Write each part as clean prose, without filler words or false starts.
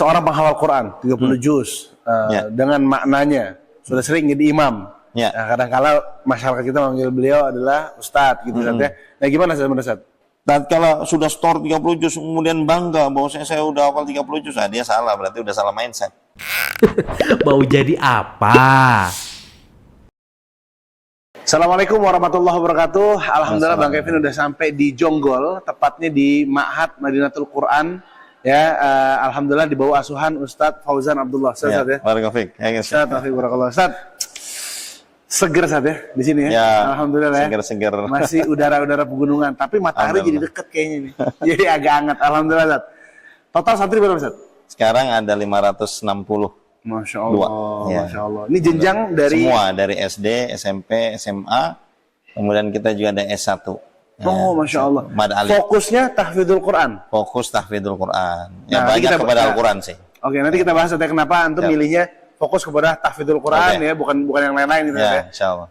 seorang penghafal Quran 30 juz dengan maknanya sudah sering jadi imam. Ya. Nah, kadang-kala masyarakat kita memanggil beliau adalah ustadz gitu Ustadz ya. Nah, gimana Ustadz? Dan kalau sudah store 30 juz kemudian bangga bahwa saya udah hafal 30 juz, dia salah, berarti udah salah mindset. Mau jadi apa? Assalamualaikum warahmatullahi wabarakatuh. Alhamdulillah Bang Kevin udah sampai di Jonggol, tepatnya di Ma'had Madinatul Quran. Ya, alhamdulillah di bawah asuhan Ustadz Fauzan Abdullah. Ustadz ya. Barakallahu. Ustadz Taufik Barakallah. Ustadz, seger Ustadz ya di sini ya. Alhamdulillah ya. Seger-seger. Masih udara-udara pegunungan, tapi matahari jadi deket kayaknya nih. Jadi agak hangat. Alhamdulillah Ustadz. Total santri berapa Ustadz? Sekarang ada 560. Masya Allah, ya. Masya Allah. Ini jenjang dari semua, dari SD, SMP, SMA, kemudian kita juga ada S1. Oh, Masya Allah. Mad-alif. Fokusnya tahfidzul Quran. Fokus tahfidzul Quran. Ya, Nah, banyak kepada Al-Quran sih. Oke, nanti kita bahas kenapa antum milihnya fokus kepada tahfidzul Quran ya, bukan yang lain-lain gitu ya. Insyaallah.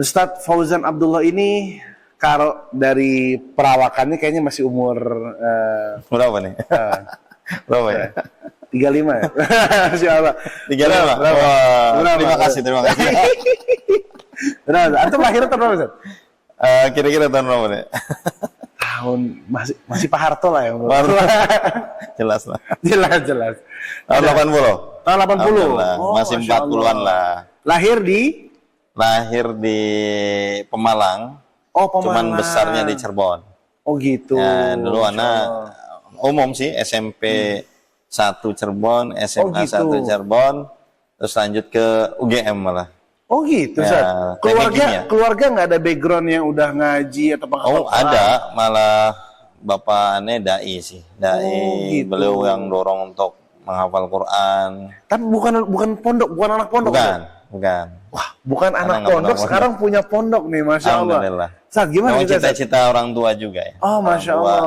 Ustadz Fauzan Abdullah ini kalau dari perawakannya kayaknya masih umur berapa nih? Berapa ya? 35 ya? Masya Allah. 35? Berapa? Terima kasih. Berapa? Antum lahir tahun berapa, Ustaz? Kira-kira tahun berapa nih? Tahun masih Pak Harto lah yang Jelas lah. Jelas. Tahun 80? Tahun 80? Masih 40-an lah. Lahir di Pemalang. Oh, Pemalang. Cuman besarnya di Cirebon. Oh gitu. Ya, dulu anak umum sih, SMP 1 Cirebon, SMA 1 Cirebon, terus lanjut ke UGM malah. Oh gitu, ya, keluarga nggak ada background yang udah ngaji atau penghafal? Oh ada, malah bapaknya dai sih, dai. Gitu. Beliau yang dorong untuk menghafal Quran. Tapi bukan pondok, bukan anak pondok. Bukan. Wah, bukan anak pondok, sekarang punya pondok nih, Masya Allah. Alhamdulillah. Saat gimana cita-cita orang tua juga ya. Oh, Masya Allah.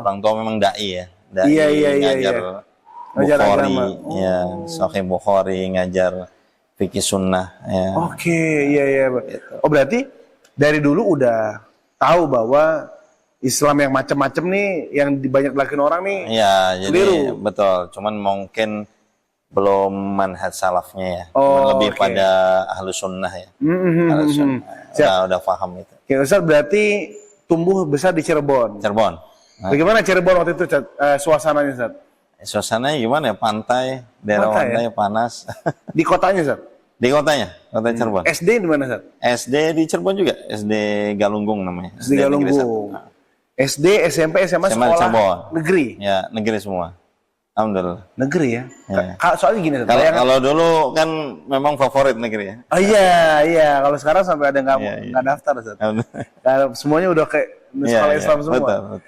Orang tua memang dai ya. Dai Iya. Bukhari, ya, Sahih Bukhari, ngajar fikih sunnah, ya. Oke, iya. Oh, berarti dari dulu udah tahu bahwa Islam yang macam-macam nih, yang banyak dilakukan orang nih. Iya, jadi keliru. betul. Cuman mungkin belum manhaj salafnya ya. Lebih pada ahlus sunnah ya. Ahlus sunnah. Udah paham itu. Ya, Ustaz, berarti tumbuh besar di Cirebon. Bagaimana Cirebon waktu itu, suasananya, Ustaz? Suasananya gimana ya? Pantai, daerah pantai panas. Di kotanya, Ustaz? Di kotanya Cirebon. SD di mana, Ustaz? SD di Cirebon juga, SD Galunggung namanya. SD Galunggung. SD, SMP, SMA sekolah Cirebon. Negeri? Ya, negeri semua. Alhamdulillah. Negeri ya? Soalnya gini, kalau dulu kan memang favorit negeri ya. Oh iya. Kalau sekarang sampai ada nggak daftar, Ustaz. Semuanya udah kayak sekolah Islam semua. Betul.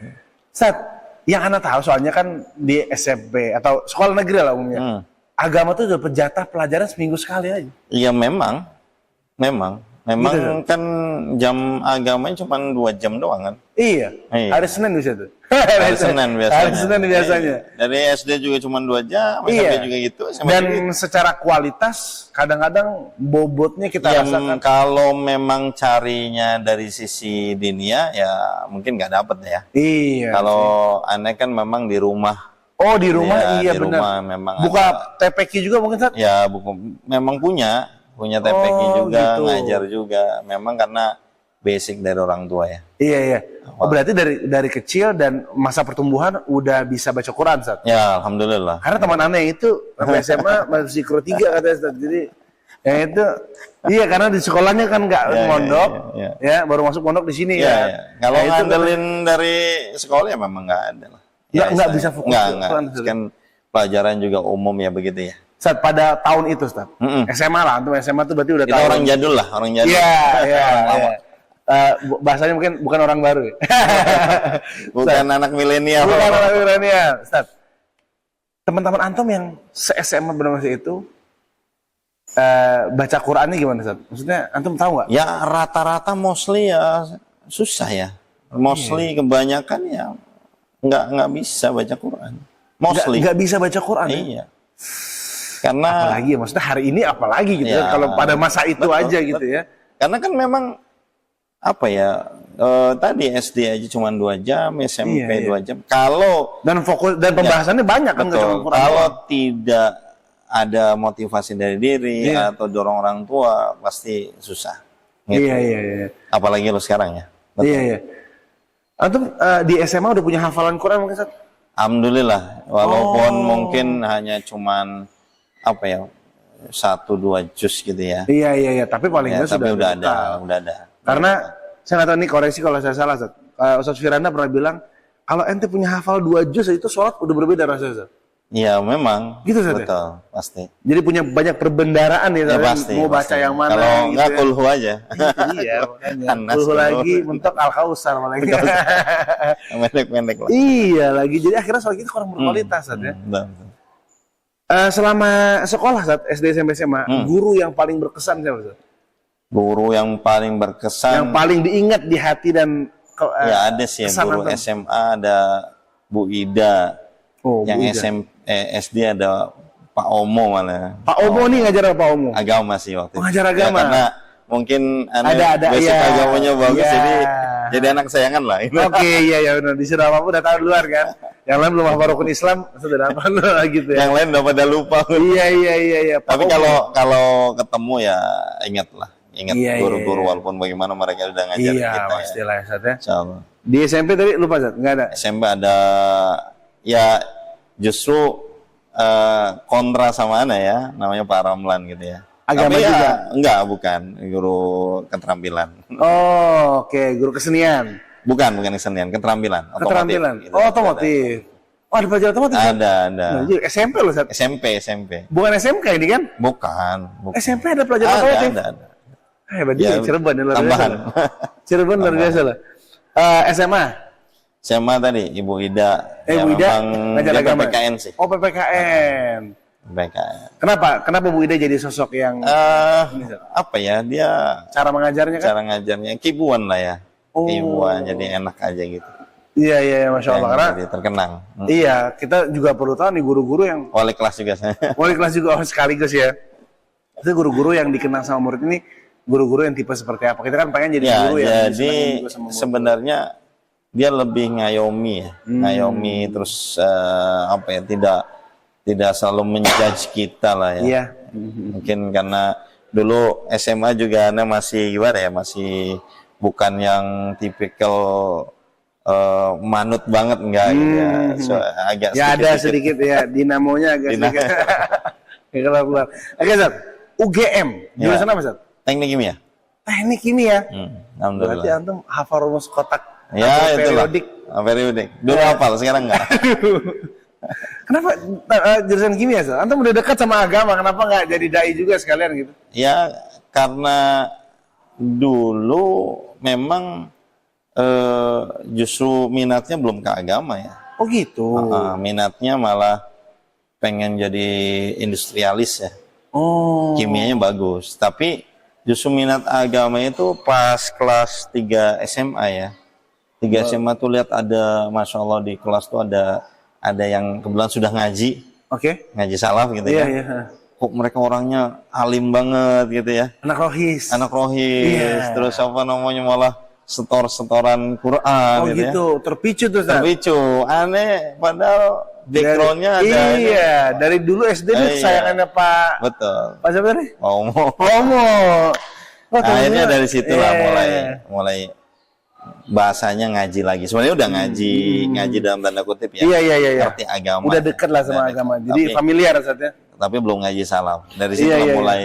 Ustaz, yang Anda tahu soalnya kan di SMP atau sekolah negeri lah umumnya. Agama tuh udah penjatah pelajaran seminggu sekali aja. Iya memang gitu, kan jam agamanya cuma 2 jam doang kan. Iya. Hari Senin bisa tuh. Hari Senin biasanya. Dari SD juga cuma 2 jam, SMP juga gitu. Dan secara kualitas kadang-kadang bobotnya kita rasakan. Kalau memang carinya dari sisi dinia ya mungkin nggak dapet ya. Iya. Kalau aneh kan memang di rumah. Oh di rumah, iya di benar. Rumah memang buka TPQ juga mungkin, Ustaz? Ya, memang punya TPQ juga, gitu. ngajar juga. Memang karena basic dari orang tua ya. Iya. Oh, berarti dari kecil dan masa pertumbuhan udah bisa baca Quran, Ustaz? Ya, alhamdulillah. Karena teman aneh itu sampai SMA masih Qur'an 3 katanya, Ustaz. Jadi yang itu iya, karena di sekolahnya kan nggak mondok, ya baru masuk mondok di sini ya. Kalau ngandelin dari sekolah ya memang nggak ada lah. Nggak bisa fokus. Nggak. Kan pelajaran juga umum ya begitu ya. Ustaz, pada tahun itu, Ustaz. SMA lah, antum SMA tuh berarti udah tahu. Orang jadul lah, orang jadul. Iya. Bahasanya mungkin bukan orang baru ya. Bukan anak milenial. Bukan anak milenial, Ustaz. Teman-teman antum yang se-SMA bernama itu baca Qur'annya gimana, Ustaz? Maksudnya antum tahu nggak? Ya rata-rata mostly ya susah ya. Mostly kebanyakan ya nggak bisa baca Quran. Mostly. Nggak bisa baca Quran. Iya. Karena apalagi, maksudnya hari ini apalagi gitu ya, kalau pada masa itu betul, aja gitu ya. Karena kan memang apa ya? Tadi SD aja cuma 2 jam, SMP Iya, iya. 2 jam. Kalau Dan fokus dan pembahasannya banyak kan, nggak cuma betul, Quran kalau doang. tidak ada motivasi dari diri Iya. atau dorong orang tua, pasti susah. Gitu. Iya, iya, iya. Apalagi lo sekarang ya. Betul. Iya, iya. Antum di SMA udah punya hafalan Quran mungkin, Ustaz? Alhamdulillah, walaupun Oh. mungkin hanya cuman apa ya 1-2 juz gitu ya. Iya, iya, iya. Tapi paling Ya, nggak tapi sudah udah ada. Karena saya nggak tahu nih, koreksi kalau saya salah, Ustaz. Ustaz Firanda pernah bilang kalau ente punya hafal 2 juz itu sholat udah berbeda rasanya, Ustaz. Iya memang. Gitu, Ustaz, ya? Betul, pasti. Jadi punya banyak perbendaraan ya, Ya, Ustaz, pasti. mau baca pasti. yang mana. Kalau gitu enggak ya. kulhu aja. Iya, makanya. Anas Kulhu kulhu. lagi mentok Al-Kausar lagi. Pendek-pendek lah. Iya lagi. Jadi akhirnya sholat kita kurang berkualitas, Ustaz, ya. Betul. Selama sekolah, Ustaz, SD, SMP, SMA, guru yang paling berkesan siapa, Ustaz? Guru yang paling Yang berkesan paling diingat di hati dan ya ada sih yang kesan guru antum? SMA ada Bu Ida. Oh, Yang Bu Ida. SD ada Pak Omo malah. Pak Omo nih ngajar apa Pak Omo? Agama sih waktu itu. Ngajar Ya, agama. karena mungkin Ada, basic iya. agamanya bagus Iya. jadi anak kesayangan lah. Oke, iya ya benar. Disuruh apa udah tahu luar kan. Yang lain belum hafal rukun Islam, sudah apa gitu ya. Yang lain udah pada lupa. Iya, iya. Pak Tapi Omo. kalau ketemu ya ingat Iya, guru-guru iya. walaupun bagaimana mereka udah ngajarin Iya, kita pastilah ya, Ustaz, ya. Insyaallah. Di SMP tadi lupa, Ustaz? Enggak ada. SMP ada ya justru kontra sama Ana ya, namanya Pak Ramlan gitu ya. Agama Tapi ya, juga? enggak, bukan guru keterampilan. Oh, oke, guru kesenian. Bukan kesenian, keterampilan. Otomotif, Keterampilan. gitu. Oh, otomotif. Oh, ada pelajaran otomotif. Ustaz? Ada. Nah, jadi SMP loh, Ustaz. SMP. Bukan SMK ini kan? Bukan. SMP ada pelajaran otomotif. Ada. Hebat Ya, juga, Cirebon ya, luar biasa. tambahan. loh. Cirebon luar biasa loh. SMA. SMA tadi Ibu Ida. Bu Ida ngajar dia agama. PPKN sih. Oh, PPKN. PPKN. Kenapa Bu Ida jadi sosok yang Apa ya, dia cara mengajarnya kan? cara ngajarnya kibuan lah ya. Oh. Kibuan, jadi enak aja gitu. Iya, Masya Allah. Karena Jadi terkenang. iya, kita juga perlu tahu nih guru-guru yang Wali kelas juga saya. wali kelas juga sekaligus ya. Itu guru-guru yang dikenal sama murid ini, guru-guru yang tipe seperti apa? Kita kan pengen jadi Ya, guru yang jadi disenangi juga sama murid. sebenarnya dia lebih ngayomi ya. Ngayomi terus apa ya, tidak selalu menjudge kita lah ya. Iya. Mungkin karena dulu SMA juga Ana masih gimana ya, masih bukan yang tipikal manut banget enggak gitu ya. So, agak Ya ada sedikit-sedikit. sedikit ya, dinamonya agak sedikit. Keluar. Oke, Zat. UGM. Jurusan apa, Zat? Teknik kimia. Teknik kimia. Berarti Alhamdulillah. antum hafal rumus kotak Ya, atau itulah. periodik. Periodik. Dulu hafal, sekarang enggak. Kenapa jurusan kimia, Zat? Antum udah dekat sama agama, kenapa nggak jadi dai juga sekalian gitu? Ya, karena dulu memang justru minatnya belum ke agama ya. Oh gitu. Minatnya malah pengen jadi industrialis ya. Oh. Kimianya bagus, tapi justru minat agama itu pas kelas 3 SMA ya. 3 SMA tuh lihat ada, Masya Allah di kelas tuh ada yang kebetulan sudah ngaji, Oke. ngaji salaf gitu Iya, ya. iya. Kok mereka orangnya alim banget gitu ya. Anak rohis. Anak rohis, Iya. terus apa namanya malah setoran Quran Oh gitu ya. gitu, terpicu tuh, Zat. Terpicu, aneh padahal backgroundnya ada. Iya, dari dulu SD itu Iya. kesayangannya Pak Betul. siapa tadi? Omo. Romo. Oh, Akhirnya ternyata- dari situlah Iya. mulai bahasanya ngaji lagi. Sebenarnya udah ngaji dalam tanda kutip ya. Iya. Ngerti agama. Udah dekat lah sama Udah agama. dekat. Jadi familiar saatnya. Tapi belum ngaji salam. Dari situ Iya. mulai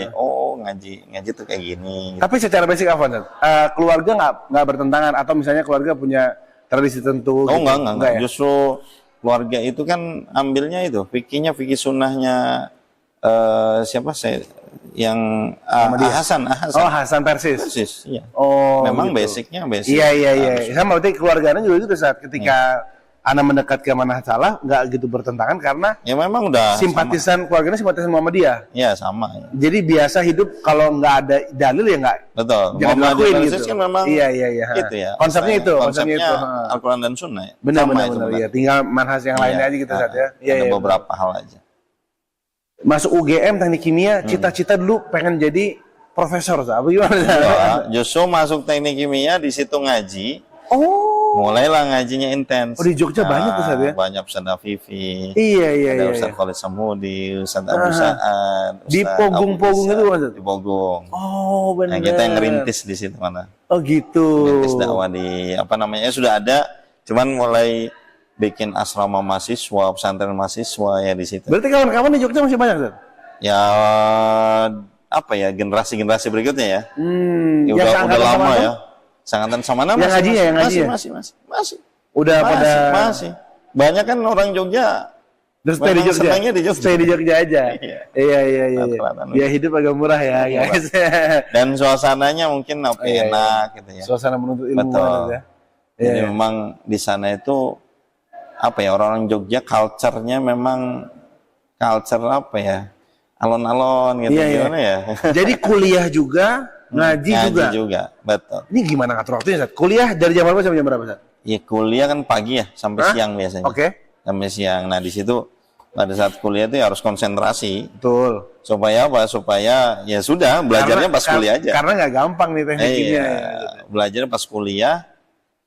ngaji tuh kayak gini. Tapi secara basic apa, Zat? Keluarga nggak bertentangan atau misalnya keluarga punya tradisi tertentu? Oh gitu? enggak. ya? Justru keluarga itu kan ambilnya itu fikih sunnahnya siapa saya yang Hasan. Oh, Hasan Persis. Persis, iya. Oh. Memang gitu. basicnya basic. Iya. Sama berarti keluarganya juga gitu saat ketika anak mendekat ke manhaj salah nggak gitu bertentangan karena Ya memang udah simpatisan keluarganya simpatisan Muhammadiyah. Ya sama ya. Jadi biasa hidup kalau nggak ada dalil ya nggak Betul. jangan Muhammadiyah lakuin Persis gitu. kan memang Iya. itu ya. Konsepnya itu. Al-Quran dan Sunnah ya. Benar. Sama itu Iya. Tinggal manhaj yang lainnya Iya. aja gitu saat ya. Ada beberapa hal aja. Masuk UGM teknik kimia, cita-cita dulu pengen jadi profesor, Ustaz? Apa gimana? Ustaz? Ya, justru masuk teknik kimia di situ ngaji. Oh. Mulailah ngajinya intens. Oh, di Jogja banyak, Ustaz, ya? Banyak Ustaz Afifi. Iya. Ada Ustaz Khalid Samudi, Ustaz Abu Sa'ad, Di Ustaz Pogung-Pogung Abu itu, Bisa, Ustaz? di Pogung. Oh, benar. Nah, kita yang ngerintis di situ mana. Oh, gitu. Ngerintis dakwah di apa namanya sudah ada, cuman mulai bikin asrama mahasiswa, pesantren mahasiswa ya di situ. Berarti kawan-kawan di Jogja masih banyak, Ustaz? Ya apa ya generasi-generasi berikutnya ya. Ya yang udah seangkatan lama sama ya. Sangatan sama nama Yang ngajinya, yang ngajinya? masih. Udah pada Masih. Banyak kan orang Jogja. terus stay di memang Jogja. senangnya di Jogja. Stay di Jogja aja. Iya. Iya. Rata-rata. Ya hidup agak murah ya, guys. Dan suasananya mungkin iya. enak gitu ya. Suasana menuntut ilmu Betul. banget ya. Jadi Iya. memang di sana itu apa ya orang-orang Jogja culture-nya memang culture apa ya? Alon-alon gitu Iya. gimana ya? Jadi kuliah juga, ngaji juga. Betul. Ini gimana ngatur waktunya, Ustaz? Kuliah dari jam berapa sampai jam berapa, Ustaz? Ya kuliah kan pagi ya sampai Hah? siang biasanya. Oke. Sampai siang. Nah di situ pada saat kuliah itu ya harus konsentrasi Betul. supaya apa? Supaya ya sudah belajarnya pas kuliah aja. Karena nggak gampang nih teknik kimia. Iya, belajar pas kuliah,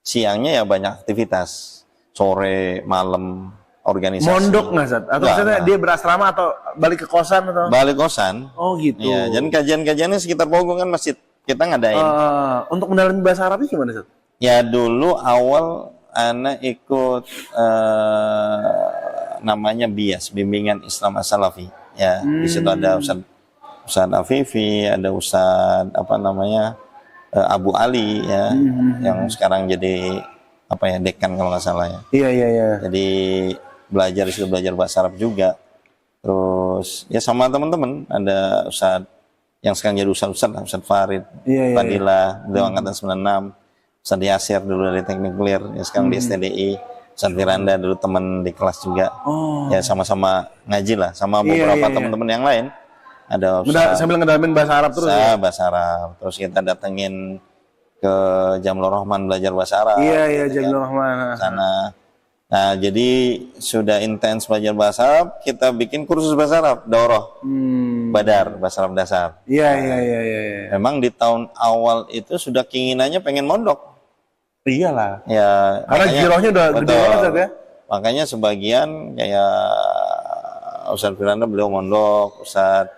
siangnya ya banyak aktivitas, sore, malam, organisasi. Mondok nggak, Ustaz? Atau Nggak, misalnya nggak. dia berasrama atau balik ke kosan atau? Balik kosan. Oh gitu. Iya, dan kajian-kajiannya sekitar Pogung kan masjid kita ngadain. Untuk mendalami bahasa Arabnya gimana, Ustaz? Ya dulu awal anak ikut namanya BIAS, Bimbingan Islam As-Salafi. Ya, di situ ada Ustaz Afifi, ada Ustaz apa namanya Abu Ali ya, yang sekarang jadi apa ya dekan kalau nggak salah ya. Iya. Jadi belajar di situ belajar bahasa Arab juga. Terus ya sama teman-teman ada Ustaz yang sekarang jadi Ustaz Farid, Iya. Fadilah, beliau angkatan 96, Ustaz Yasir dulu dari Teknik Nuklir, ya sekarang di STDI, Ustaz Firanda dulu teman di kelas juga. Ya sama-sama ngaji lah, sama beberapa teman-teman yang lain. Ada Ustaz Sambil ngedalamin bahasa Arab terus ya? bahasa Arab. Terus kita datengin ke Jamlur Rahman belajar bahasa Arab. Iya, gitu Jamil kan, Rahman. sana. Nah, jadi sudah intens belajar bahasa Arab, kita bikin kursus bahasa Arab, daurah, badar, bahasa Arab dasar. Iya. Memang di tahun awal itu sudah keinginannya pengen mondok. Iyalah. Ya, Karena girohnya udah gede betul. banget, Ustaz, ya? Makanya sebagian kayak Ustaz Firanda beliau mondok, Ustaz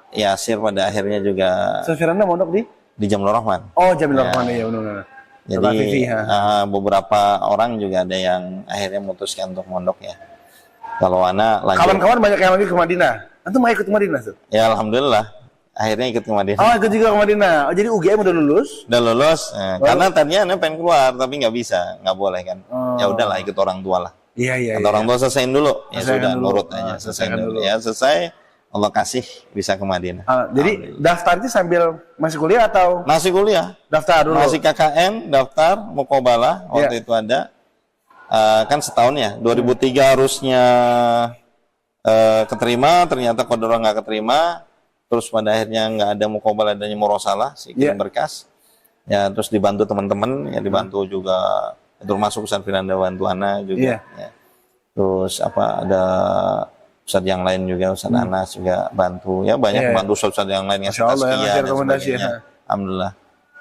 Yasir pada akhirnya juga Ustaz Firanda mondok di Jamlur Rahman. Oh, Jamil Rahman ya, benar. Jadi beberapa orang juga ada yang akhirnya memutuskan untuk mondok ya. Kalau anak lanjut. Kawan-kawan banyak yang lagi ke Madinah. Antum mau ikut ke Madinah, Ustaz? Ya alhamdulillah akhirnya ikut ke Madinah. Oh, ikut juga ke Madinah. Oh, jadi UGM udah lulus? Udah lulus, karena tadinya anak pengen keluar tapi nggak bisa, nggak boleh kan. Ya udahlah ikut orang tua lah. Iya. Kata orang tua selesaiin dulu, ya Selesaikan sudah dulu. nurut aja, selesaiin dulu. dulu. Ya selesai, Allah kasih bisa ke Madinah. Jadi daftarnya sambil masih kuliah atau Masih kuliah, daftar dulu? masih KKN, daftar, muqabalah waktu itu ada. Kan setahun ya, 2003 harusnya keterima, ternyata kodoro nggak keterima. Terus pada akhirnya nggak ada muqabalah, adanya murosalah, kirim berkas. Ya terus dibantu teman-teman, ya dibantu juga, termasuk Ustaz Firanda Wantuana juga. Ya. Terus apa ada Ustaz yang lain juga, Ustaz Anas juga bantu. Ya banyak bantu Ustaz yang lain yang ngasih rekomendasi ya. Alhamdulillah.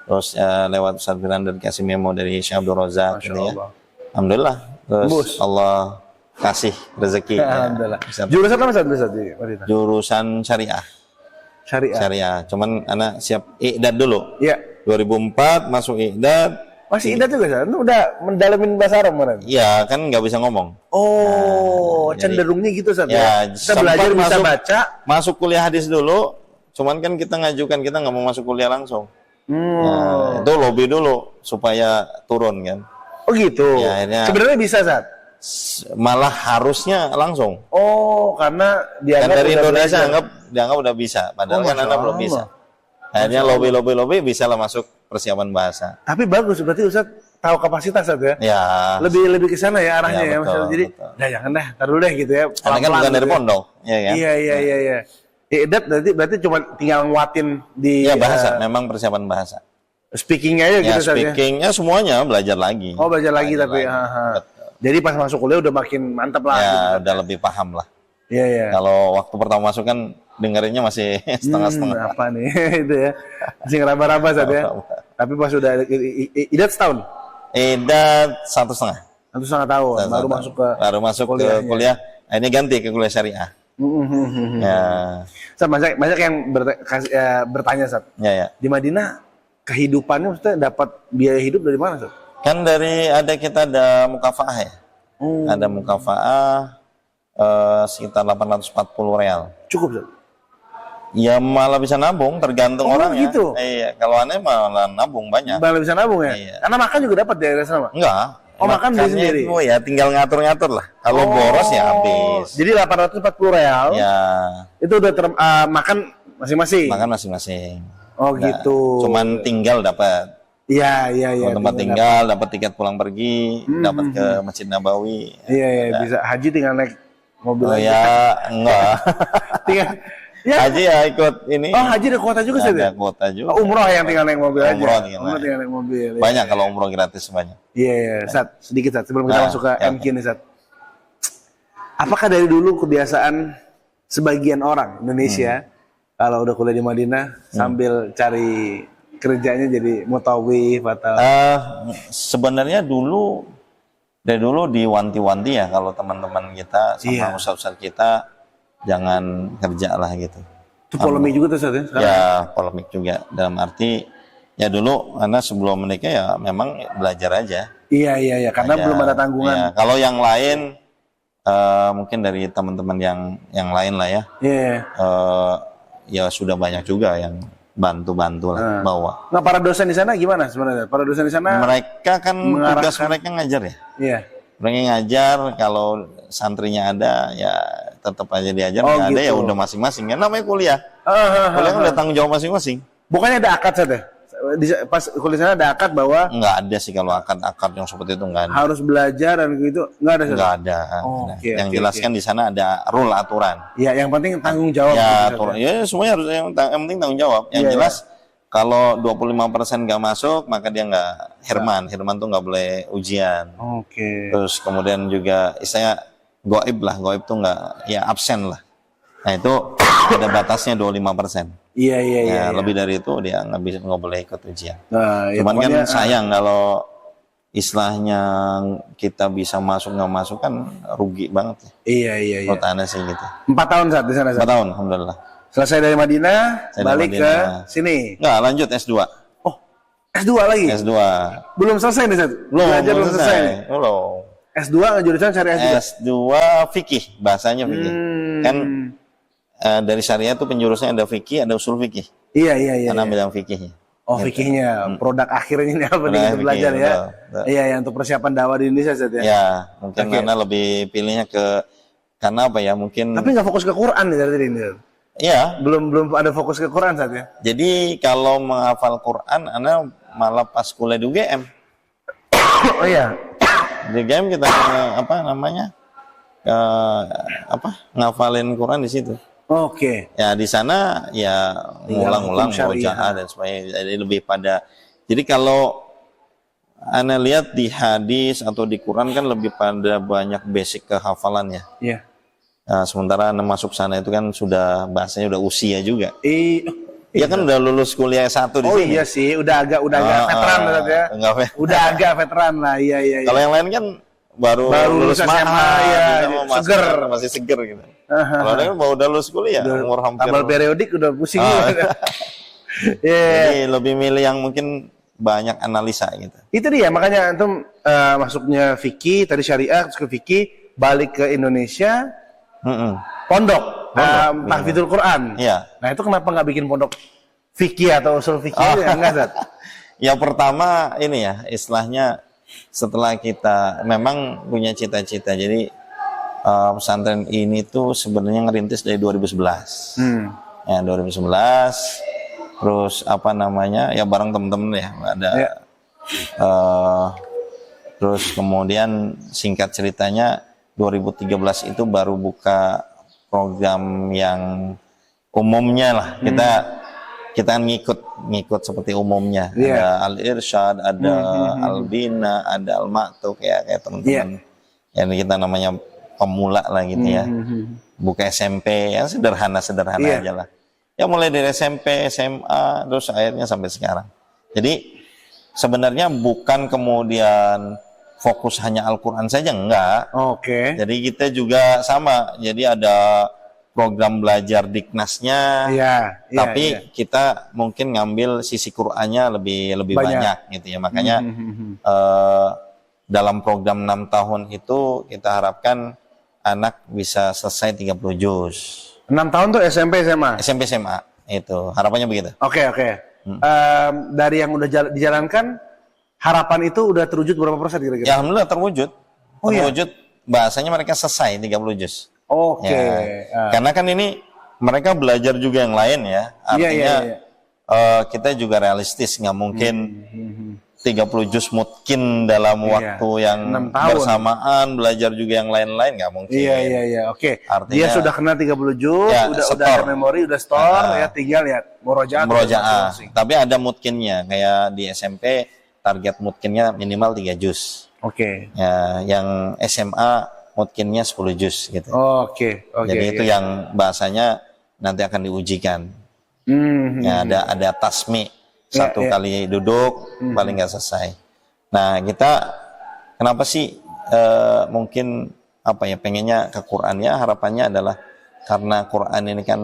Terus lewat Ustaz Firanda dikasih memo dari Syekh Abdul Razak gitu ya. Alhamdulillah. Terus Allah kasih rezeki. Alhamdulillah. Ya, Jurusan apa Ustaz di Madinah? jurusan syariah. Syariah. Cuman anak siap iqdad dulu. Iya. 2004 masuk iqdad. Masih indah juga, Ustaz? Itu udah mendalamin bahasa Arab kemarin? Iya, kan nggak bisa ngomong. Oh, cenderungnya gitu, Ustaz ya? Kita belajar bisa baca. Masuk kuliah hadis dulu, cuman kan kita ngajukan, kita nggak mau masuk kuliah langsung. Nah, itu lobby dulu, supaya turun kan. Oh gitu? Ya, akhirnya, sebenarnya bisa, Ustaz? malah harusnya langsung. Oh, karena dianggap dari Indonesia dianggap udah bisa, padahal kan anak belum bisa. Akhirnya lobby bisa lah masuk persiapan bahasa. Tapi bagus, berarti Ustaz tahu kapasitas Ustaz ya? Ya. Lebih ke sana ya arahnya ya, betul, Jadi, nah jangan dah, taruh deh gitu ya. Karena kan bukan dari pondok, ya kan? Iya. Iqdad berarti cuma tinggal nguatin di ya bahasa, memang persiapan bahasa. Speakingnya aja gitu Ustaz ya? Speakingnya semuanya belajar lagi. Oh, belajar lagi tapi. Jadi pas masuk kuliah udah makin mantap lah. Ya, gitu, udah lebih paham lah. Iya. Kalau waktu pertama masuk kan dengerinnya masih setengah-setengah. Apa nih itu ya? Masih ngeraba-raba Ustaz ya. Tapi pas sudah idat setahun, Idat 1,5. 1,5 tahun baru masuk ke ke kuliah. Nah, ini ganti ke kuliah syariah. Ya, Ustaz, banyak yang bertanya Ustaz. ya. Di Madinah kehidupannya Ustaz dapat biaya hidup dari mana Ustaz? Kan kita ada mukafaah ya. Ada mukafaah sekitar 840 real. Cukup Ustaz? Ya malah bisa nabung, tergantung orang ya. Gitu? Iya, kalau aneh malah nabung banyak. Malah bisa nabung ya? Iya. Karena makan juga dapat dari sana. Enggak. Makan beli sendiri? Itu ya tinggal ngatur-ngatur lah. Kalau boros ya habis. Jadi 840 real. Ya, Itu udah makan masing-masing. makan masing-masing. Oh Nah, gitu. cuman tinggal dapat. Iya. Kalau tempat tinggal dapat tiket pulang pergi, dapat ke Masjid Nabawi. Iya, bisa haji tinggal naik mobil Oh aja. ya, enggak. Tinggal. Ya. Haji ya ikut ini. Oh, haji ada kuota juga sih. Ada kuota juga. Oh, umroh yang tinggal naik mobil aja. Umroh tinggal naik. Tinggal naik mobil. Banyak kalau umroh gratis banyak. Iya. Sat, sedikit Sat sebelum kita Nah, masuk ke ya. MQ nih Sat. Apakah dari dulu kebiasaan sebagian orang Indonesia kalau udah kuliah di Madinah sambil cari kerjanya jadi mutawif atau Sebenarnya dari dulu diwanti-wanti ya kalau teman-teman kita sama Iya. ustaz-ustaz kita jangan kerja lah gitu. itu polemik juga tuh Sat ya? Sekarang. Ya polemik juga dalam arti ya dulu karena sebelum menikah ya memang belajar aja. Iya, karena Aja. belum ada tanggungan. Ya, kalau yang lain mungkin dari teman-teman yang lain lah ya. Iya. Ya sudah banyak juga yang bantu-bantu lah bawa. Nah, para dosen di sana gimana sebenarnya? Para dosen di sana Mereka kan tugas mereka ngajar ya. iya. Mereka ngajar, kalau santrinya ada ya tetap aja diajar, Oh, nggak ada ya gitu. udah masing-masing. Ya namanya kuliah. Kuliah kan udah tanggung jawab masing-masing. Bukannya ada akad Sat ya? Pas kuliah sana ada akad bahwa Nggak ada sih kalau akad-akad yang seperti itu nggak ada. harus belajar dan gitu, nggak ada Sat? Nggak ada. Oh, Nah, oke, yang oke, jelaskan di sana ada rule aturan. Ya, yang penting tanggung jawab. Ya, gitu, Sat, aturan. Ya semuanya harus yang penting tanggung jawab. Yang Iya, jelas kalau 25% nggak masuk maka dia nggak Herman tuh nggak boleh ujian. Oke. Terus kemudian juga istilahnya goib tuh nggak ya absen lah. Nah itu ada batasnya 25%. Iya. Ya, lebih dari itu dia nggak boleh ikut ujian. Nah, ya Cuman kan pokoknya, sayang kalau istilahnya kita bisa masuk nggak masuk kan rugi banget ya. Iya. Menurut Anda sih gitu. 4 tahun Sat di sana 4 Sat. tahun, alhamdulillah. Selesai dari Madinah, Saya dari balik ke Madinah. sini. Nggak lanjut S2. Oh, S2 lagi? S2 Belum selesai nih Sat? Belajar belum selesai nih? Belum. S2 jurusan syariah juga? S2 fikih, bahasanya fikih. Kan dari syariah itu penjurusnya ada fikih, ada usul fikih. Iya. Karena ambil yang fikihnya. Oh, fikihnya, produk akhirnya ini apa nih Produk kita belajar fikih, ya? betul. Iya, untuk persiapan dakwah di Indonesia Sat ya? Ya, mungkin Oke. karena lebih pilihnya karena apa ya? Mungkin Tapi nggak fokus ke Quran nih dari ini. ya. Belum ada fokus ke Quran Sat ya? Jadi kalau menghafal Quran, Anda malah pas kuliah di UGM. Oh iya. Di UGM kita ngafalin Quran di situ. Oke. Ya di sana ya ngulang-ngulang hukum syariah. murojaah dan sebagainya. Jadi lebih pada. Jadi kalau Anda lihat di hadis atau di Quran kan lebih pada banyak basic kehafalannya. Iya. Nah, sementara Anda masuk sana itu kan sudah bahasanya udah usia juga. Iya kan udah lulus kuliah S1 di Oh sini. iya sih, udah agak veteran Sat ya. Udah Agak veteran lah, iya. Kalau yang lain kan baru lulus SMA, ya, seger, seger. masih seger gitu. Kalau ada kan udah lulus kuliah, umur hampir. Tabel periodik udah pusing juga. Iya. Jadi lebih milih yang mungkin banyak analisa gitu. Itu dia, makanya antum masuknya fikih, tadi syariah, terus ke fikih, balik ke Indonesia, pondok, tahfidzul Quran. Iya. Nah itu kenapa nggak bikin pondok fikih atau usul fikih? Ya, enggak, Sat? Yang pertama ini ya, istilahnya setelah kita memang punya cita-cita. Jadi pesantren ini tuh sebenarnya ngerintis dari 2011. Ya 2011. Terus apa namanya? Ya bareng temen-temen ya ada. Ya. Terus kemudian singkat ceritanya 2013 itu baru buka program yang umumnya lah. Kita kan ngikut seperti umumnya. Yeah. Ada Al-Irsyad, ada Al-Bina, ada Al-Ma'tuk kayak teman-teman. Yang kita namanya pemula lah gitu ya. buka SMP yang sederhana-sederhana Iya. aja lah. Ya mulai dari SMP, SMA, terus akhirnya sampai sekarang. Jadi sebenarnya bukan kemudian fokus hanya Al-Quran saja, enggak. Oke. Jadi kita juga sama. Jadi ada program belajar Diknasnya, Iya, iya, tapi iya. kita mungkin ngambil sisi Qur'annya lebih banyak gitu ya. Makanya dalam program 6 tahun itu kita harapkan anak bisa selesai 30 juz. 6 tahun tuh SMP SMA. SMP SMA itu harapannya begitu. Oke, oke. Dari yang udah dijalankan, harapan itu udah terwujud berapa persen kira-kira? Ya alhamdulillah terwujud. Oh, iya? Terwujud bahasanya mereka selesai 30 juz. Oke. Ya. Karena kan ini mereka belajar juga yang lain ya. Artinya iya. kita juga realistis, nggak mungkin 30 juz mungkin dalam Iya. waktu yang 6 tahun. bersamaan belajar juga yang lain-lain nggak mungkin. Iya. Oke. Artinya- Dia sudah kena 30 juz, Ya, udah setor. ada memori, udah store, ya tinggal lihat murojaah. Murojaah. Tapi ada mutkinnya, kayak di SMP target mutkinnya minimal 3 juz. Oke. Ya, yang SMA mutkinnya 10 juz gitu. Oke. Jadi itu iya. yang bahasanya nanti akan diujikan. Ya, ada tasmi satu iya. kali duduk paling nggak selesai. Nah kita kenapa sih mungkin apa ya pengennya ke Quran ya, harapannya adalah karena Quran ini kan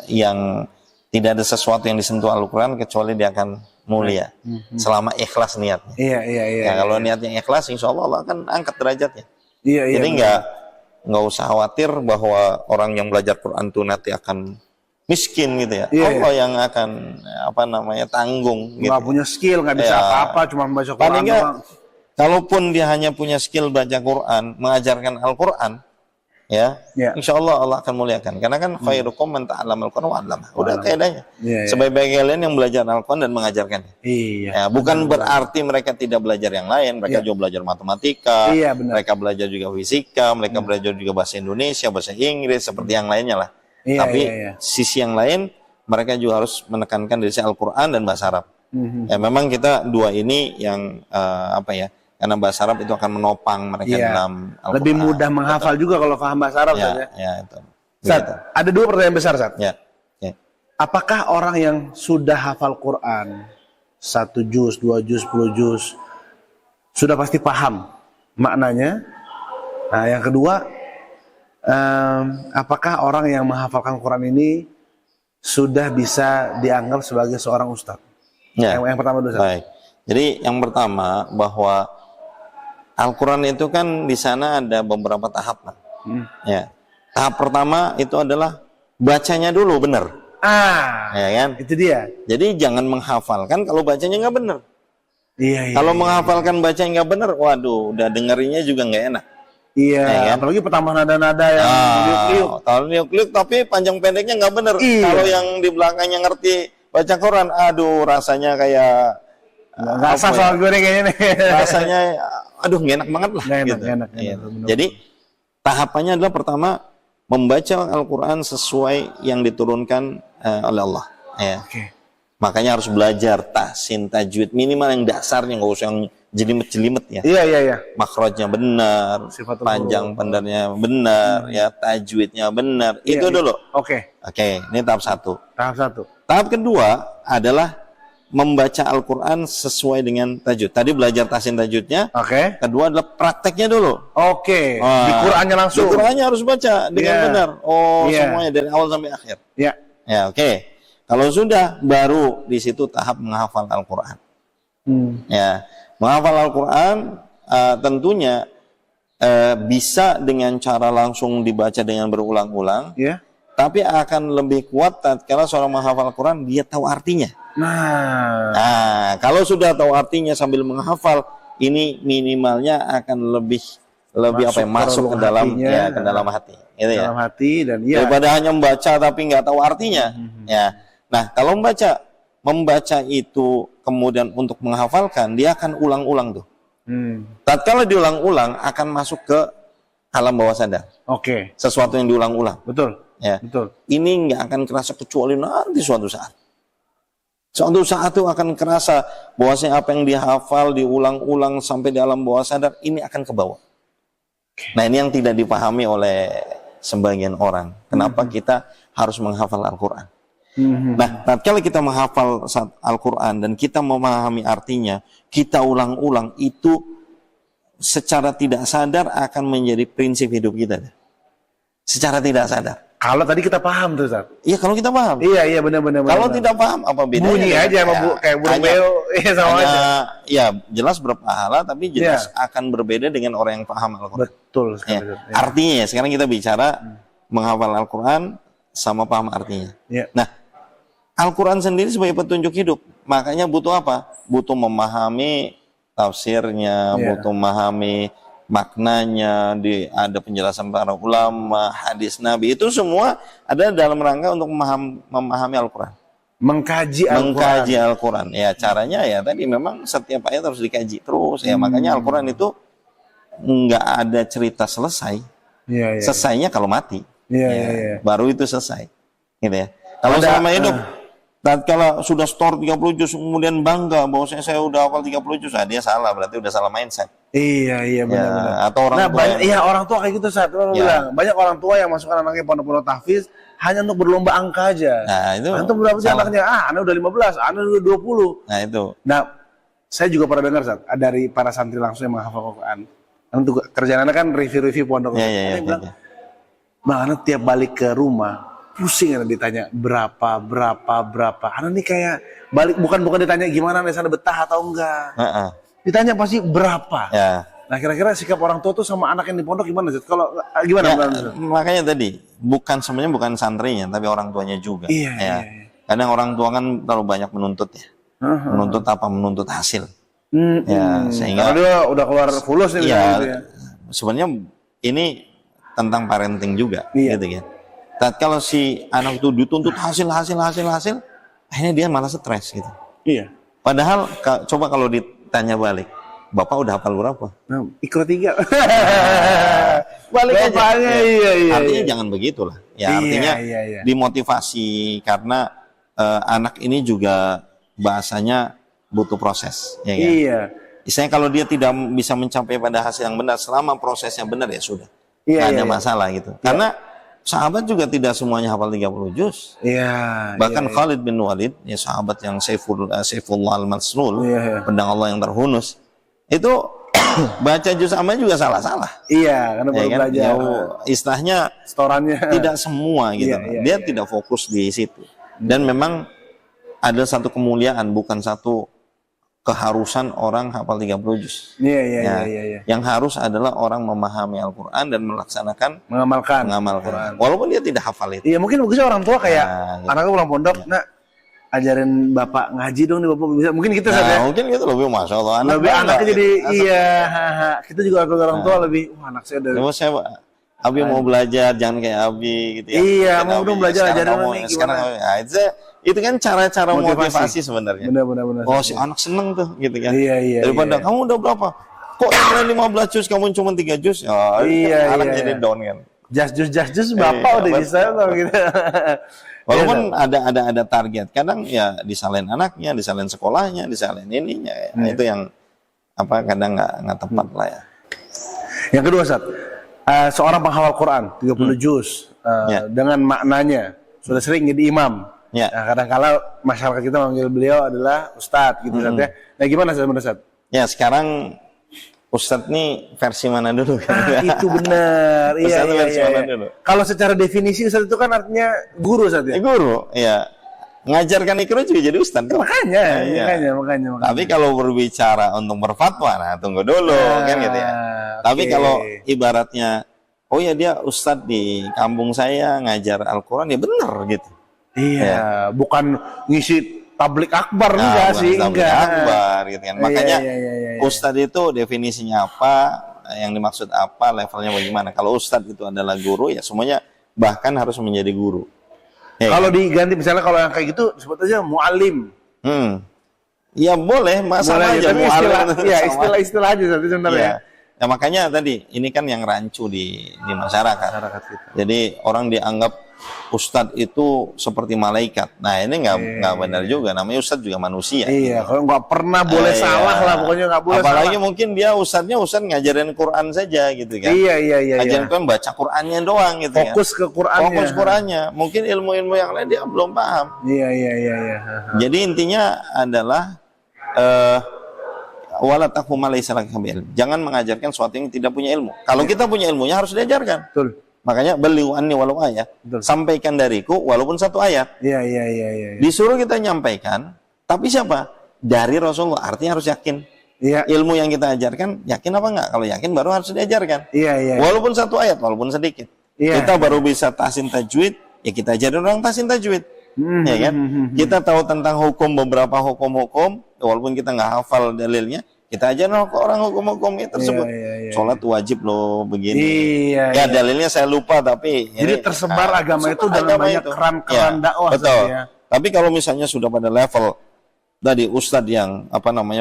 yang tidak ada sesuatu yang disentuh Al-Quran kecuali dia akan mulia selama ikhlas niatnya. Iya. Ya, kalau niatnya ikhlas, insya Allah akan angkat derajatnya. Iya. Jadi nggak usah khawatir bahwa orang yang belajar Quran itu nanti akan miskin gitu ya. Iya, Allah yang akan tanggung. Gitu. Nggak punya skill, nggak bisa Ya. apa-apa, cuma baca Quran Paling nggak, doang. kalaupun dia hanya punya skill baca Quran, mengajarkan Al-Quran, ya, Ya. insya Allah Allah akan muliakan. Karena kan khairukum man ta'allama al-Quran wa 'allamah. Udah kaidahnya. Iya. Sebaik-baik kalian yang belajar Al-Quran dan mengajarkannya. Iya. Ya, bukan berarti mereka tidak belajar yang lain, mereka juga belajar matematika, Iya, benar. mereka belajar juga fisika, mereka belajar juga bahasa Indonesia, bahasa Inggris, seperti yang lainnya lah. Iya, Tapi iya. sisi yang lain, mereka juga harus menekankan dari sisi Al-Quran dan bahasa Arab. Ya, memang kita dua ini yang karena bahasa Arab itu akan menopang mereka Iya. dalam Al-Quran. Lebih mudah menghafal juga kalau paham bahasa Arab Ya, saja. ya itu. Sat, Begitu. ada 2 pertanyaan besar, Sat. Ya, ya. Apakah orang yang sudah hafal Quran 1 juz, 2 juz, 10 juz sudah pasti paham maknanya? Nah, yang kedua, apakah orang yang menghafalkan Quran ini sudah bisa dianggap sebagai seorang ustadz? Ya. Yang pertama dulu, Sat. Baik. Jadi yang pertama bahwa Al-Quran itu kan di sana ada beberapa tahap, Pak. Ya. Tahap pertama itu adalah bacanya dulu benar, ya kan? Itu dia. Jadi jangan menghafalkan kalau bacanya nggak benar. Iya. Kalau menghafalkan bacanya nggak benar, waduh, udah dengerinnya juga nggak enak. Iya, Ya kan? apalagi pertambah nada-nada yang liuk-liuk. Kalau liuk-liuk tapi panjang pendeknya nggak benar. Iya. Kalau yang di belakangnya ngerti baca Quran, aduh rasanya kayak Nggak sah apa soal ya? gue kayaknya nih. Rasanya aduh nggak enak banget lah. Nggak enak, gitu. nggak enak, Iya. benar. Jadi tahapannya adalah pertama membaca Al-Quran sesuai yang diturunkan oleh Allah. Ya. Oke. Makanya harus belajar tahsin, tajwid minimal yang dasarnya, nggak usah yang jelimet-jelimet ya. Iya. Makhrajnya benar, Sifatul panjang huruf. pendarnya benar, ya tajwidnya benar. Itu Iya. dulu. Oke, Oke, ini tahap 1. tahap 1. Tahap kedua adalah membaca Al-Quran sesuai dengan tajwid. Tadi belajar tahsin tajwidnya. Oke. Kedua adalah prakteknya dulu. Oke. Wah, Di Qurannya langsung. Di Qurannya harus baca dengan Iya. benar. Oh, Iya. semuanya dari awal sampai akhir. Ya. Ya, oke. Kalau sudah, baru di situ tahap menghafal Al-Quran. Ya, menghafal Al-Quran tentunya bisa dengan cara langsung dibaca dengan berulang-ulang. Ya. Tapi akan lebih kuat tatkala seorang menghafal Al-Quran dia tahu artinya. Nah, kalau sudah tahu artinya sambil menghafal, ini minimalnya akan lebih masuk ke dalam hatinya, ke dalam hati. Gitu ya. dalam hati dan iya. Daripada hanya membaca tapi nggak tahu artinya. Ya. Nah, kalau membaca itu kemudian untuk menghafalkan, dia akan ulang-ulang tuh. Tatkala diulang-ulang akan masuk ke alam bawah sadar. Oke. Sesuatu yang diulang-ulang. Betul. Ya. Betul. Ini nggak akan kerasa kecuali nanti suatu saat. Suatu saat itu akan kerasa bahwasanya apa yang dihafal diulang-ulang sampai di alam bawah sadar ini akan ke bawah. Nah, ini yang tidak dipahami oleh sebagian orang. Kenapa kita harus menghafal Al-Quran? Nah, tatkala kita menghafal Al-Quran dan kita memahami artinya, kita ulang-ulang, itu secara tidak sadar akan menjadi prinsip hidup kita. Secara tidak sadar. Kalau tadi kita paham tuh, Ustaz. Iya, kalau kita paham. Iya, benar-benar. Kalau tidak paham, apa bedanya? Bunyi aja sama kayak burung beo, sama aja. Ya, jelas berpahala, tapi jelas akan berbeda dengan orang yang paham Al-Quran. Betul sekali. Ya. Artinya ya, sekarang kita bicara menghafal Al-Quran sama paham artinya. Ya. Nah, Al-Quran sendiri sebagai petunjuk hidup, makanya butuh apa? Butuh memahami tafsirnya, butuh memahami maknanya, ada penjelasan para ulama, hadis Nabi, itu semua ada dalam rangka untuk memahami Al-Quran. Mengkaji Al-Quran. Ya, caranya ya tadi memang setiap ayat harus dikaji terus. Ya, makanya Al-Quran itu nggak ada cerita selesai. Selesainya kalau mati. Baru itu selesai. Gitu ya. Kalau selama hidup, kalau sudah store 30 juz kemudian bangga bahwa saya udah hafal 30 juz, dia salah, berarti udah salah mindset. Iya benar. Atau orang tua orang tua kayak gitu bilang. Banyak orang tua yang masukkan anaknya pondok-pondok tahfiz hanya untuk berlomba angka aja. Nah, itu. Antum berapa sih anaknya? Anak udah 15, anak udah 20. Nah, itu. Nah, saya juga pernah dengar dari para santri langsung yang menghafal Al-Quran. Untuk kerjaan anak kan review pondok. Bang, anak tiap balik ke rumah pusing anak ditanya berapa. Anak nih kayak balik bukan ditanya gimana nih sana betah atau enggak. Ditanya pasti berapa. Ya. Nah, kira-kira sikap orang tua tuh sama anak yang di pondok gimana sih? Kalau gimana? Makanya tadi sebenarnya bukan santrinya tapi orang tuanya juga. Iya. Kadang orang tua kan terlalu banyak menuntut ya. Menuntut apa? Menuntut hasil. Ya, sehingga kalau dia udah keluar fulus nih. Iya. Sebenarnya ini tentang parenting juga, gitu kan. Kalau si anak itu dituntut hasil, akhirnya dia malah stres gitu. Iya. Padahal coba kalau ditanya balik, Bapak udah hafal berapa? Ikro 3. Balik aja. Iya. Artinya jangan begitulah. Ya, artinya dimotivasi karena anak ini juga bahasanya butuh proses, ya kan? Iya. Misalnya kalau dia tidak bisa mencapai pada hasil yang benar, selama prosesnya benar ya sudah. Nggak ada masalah gitu. Karena sahabat juga tidak semuanya hafal 30 juz. Bahkan Khalid bin Walid, ya sahabat yang Saifullah al-Maslul, pedang Allah yang terhunus, itu baca juz amma juga salah-salah. Karena baru belajar. Istilahnya setorannya tidak semua gitu. Dia tidak fokus di situ. Dan memang ada satu kemuliaan, bukan satu keharusan orang hafal 30 juz. Yang harus adalah orang memahami Al-Quran dan mengamalkan. Walaupun dia tidak hafal itu. Iya, mungkin bagusnya orang tua kayak anaknya pulang pondok, nak ajarin bapak ngaji dong nih, bapak bisa. Mungkin gitu saja. Mungkin gitu lebih, masya Allah. Anaknya jadi kita juga orang tua lebih. Anak saya udah. Abi mau belajar, jangan kayak Abi gitu ya. Iya, mau dong belajar ajarin nih gimana. Itu kan cara-cara motivasi sebenarnya. Benar. Oh, si anak seneng tuh gitu kan. Iya. Daripada kamu udah berapa? Kok yang 15 juz kamu cuma 3 juz? Anak jadi down kan. Just bapak udah bisa loh gitu. Walaupun ada target. Kadang ya disalahin anaknya, disalahin sekolahnya, disalahin ininya. Nah, itu yang kadang nggak tepat lah ya. Yang kedua, seorang penghafal Quran 30 juz dengan maknanya sudah sering jadi imam. Nah, kadang-kala masyarakat kita manggil beliau adalah Ustadz gitu ya. Nah, gimana menurut Ustadz? Ya, sekarang Ustadz nih versi mana dulu kan? Itu benar. Iya. Kalau secara definisi Ustadz itu kan artinya guru Ustadz ya? Guru, iya. Ngajarkan Iqra juga jadi Ustadz. Makanya. Tapi kalau berbicara untuk berfatwa, nah tunggu dulu kan gitu ya. Tapi kalau ibaratnya, dia Ustadz di kampung saya ngajar Al-Quran, ya benar gitu. Iya, bukan ngisi tablik akbar enggak sih, tablik akbar gitu kan. Makanya Ustadz itu definisinya apa, yang dimaksud apa, levelnya bagaimana. Kalau Ustadz itu adalah guru, ya semuanya bahkan harus menjadi guru. Kalau diganti misalnya kalau yang kayak gitu sebut aja mu'alim. Ya boleh, masalah aja mu'alim. Istilah aja sebenarnya. Ya makanya tadi ini kan yang rancu di masyarakat. Jadi orang dianggap Ustadz itu seperti malaikat. Nah ini nggak benar juga. Namanya Ustadz juga manusia. Iya, kalau nggak pernah boleh salah lah, pokoknya nggak boleh Apalagi salah. mungkin dia Ustadz ngajarin Quran saja gitu kan. Iya. Ngajarin Quran, baca Qurannya doang gitu kan. Fokus ke Qurannya. Fokus Qurannya. Mungkin ilmu-ilmu yang lain dia belum paham. Iya. Jadi intinya adalah wala taqfu ma laysa laka bihi ilm. Jangan mengajarkan sesuatu yang tidak punya ilmu. Kalau kita punya ilmunya harus diajarkan. Betul. Makanya beliau anni walau ayat. Betul. Sampaikan dariku walaupun satu ayat. Iya. Disuruh kita nyampaikan, tapi siapa? Dari Rasulullah. Artinya harus yakin. Iya. Ilmu yang kita ajarkan, yakin apa enggak? Kalau yakin baru harus diajarkan. Iya. Walaupun satu ayat, walaupun sedikit. Iya. Kita baru bisa tahsin tajwid, ya kita ajarin orang tahsin tajwid. Ya kan? Kita tahu tentang beberapa hukum-hukum, walaupun kita nggak hafal dalilnya, kita ajarin ke orang hukum-hukum tersebut. Iya. Sholat wajib loh begini. Iya. Ya dalilnya saya lupa tapi Jadi tersebar agama itu dalam agama banyak itu. keran-keran dakwah. Betul. Ya. Tapi kalau misalnya sudah pada level tadi ustadz yang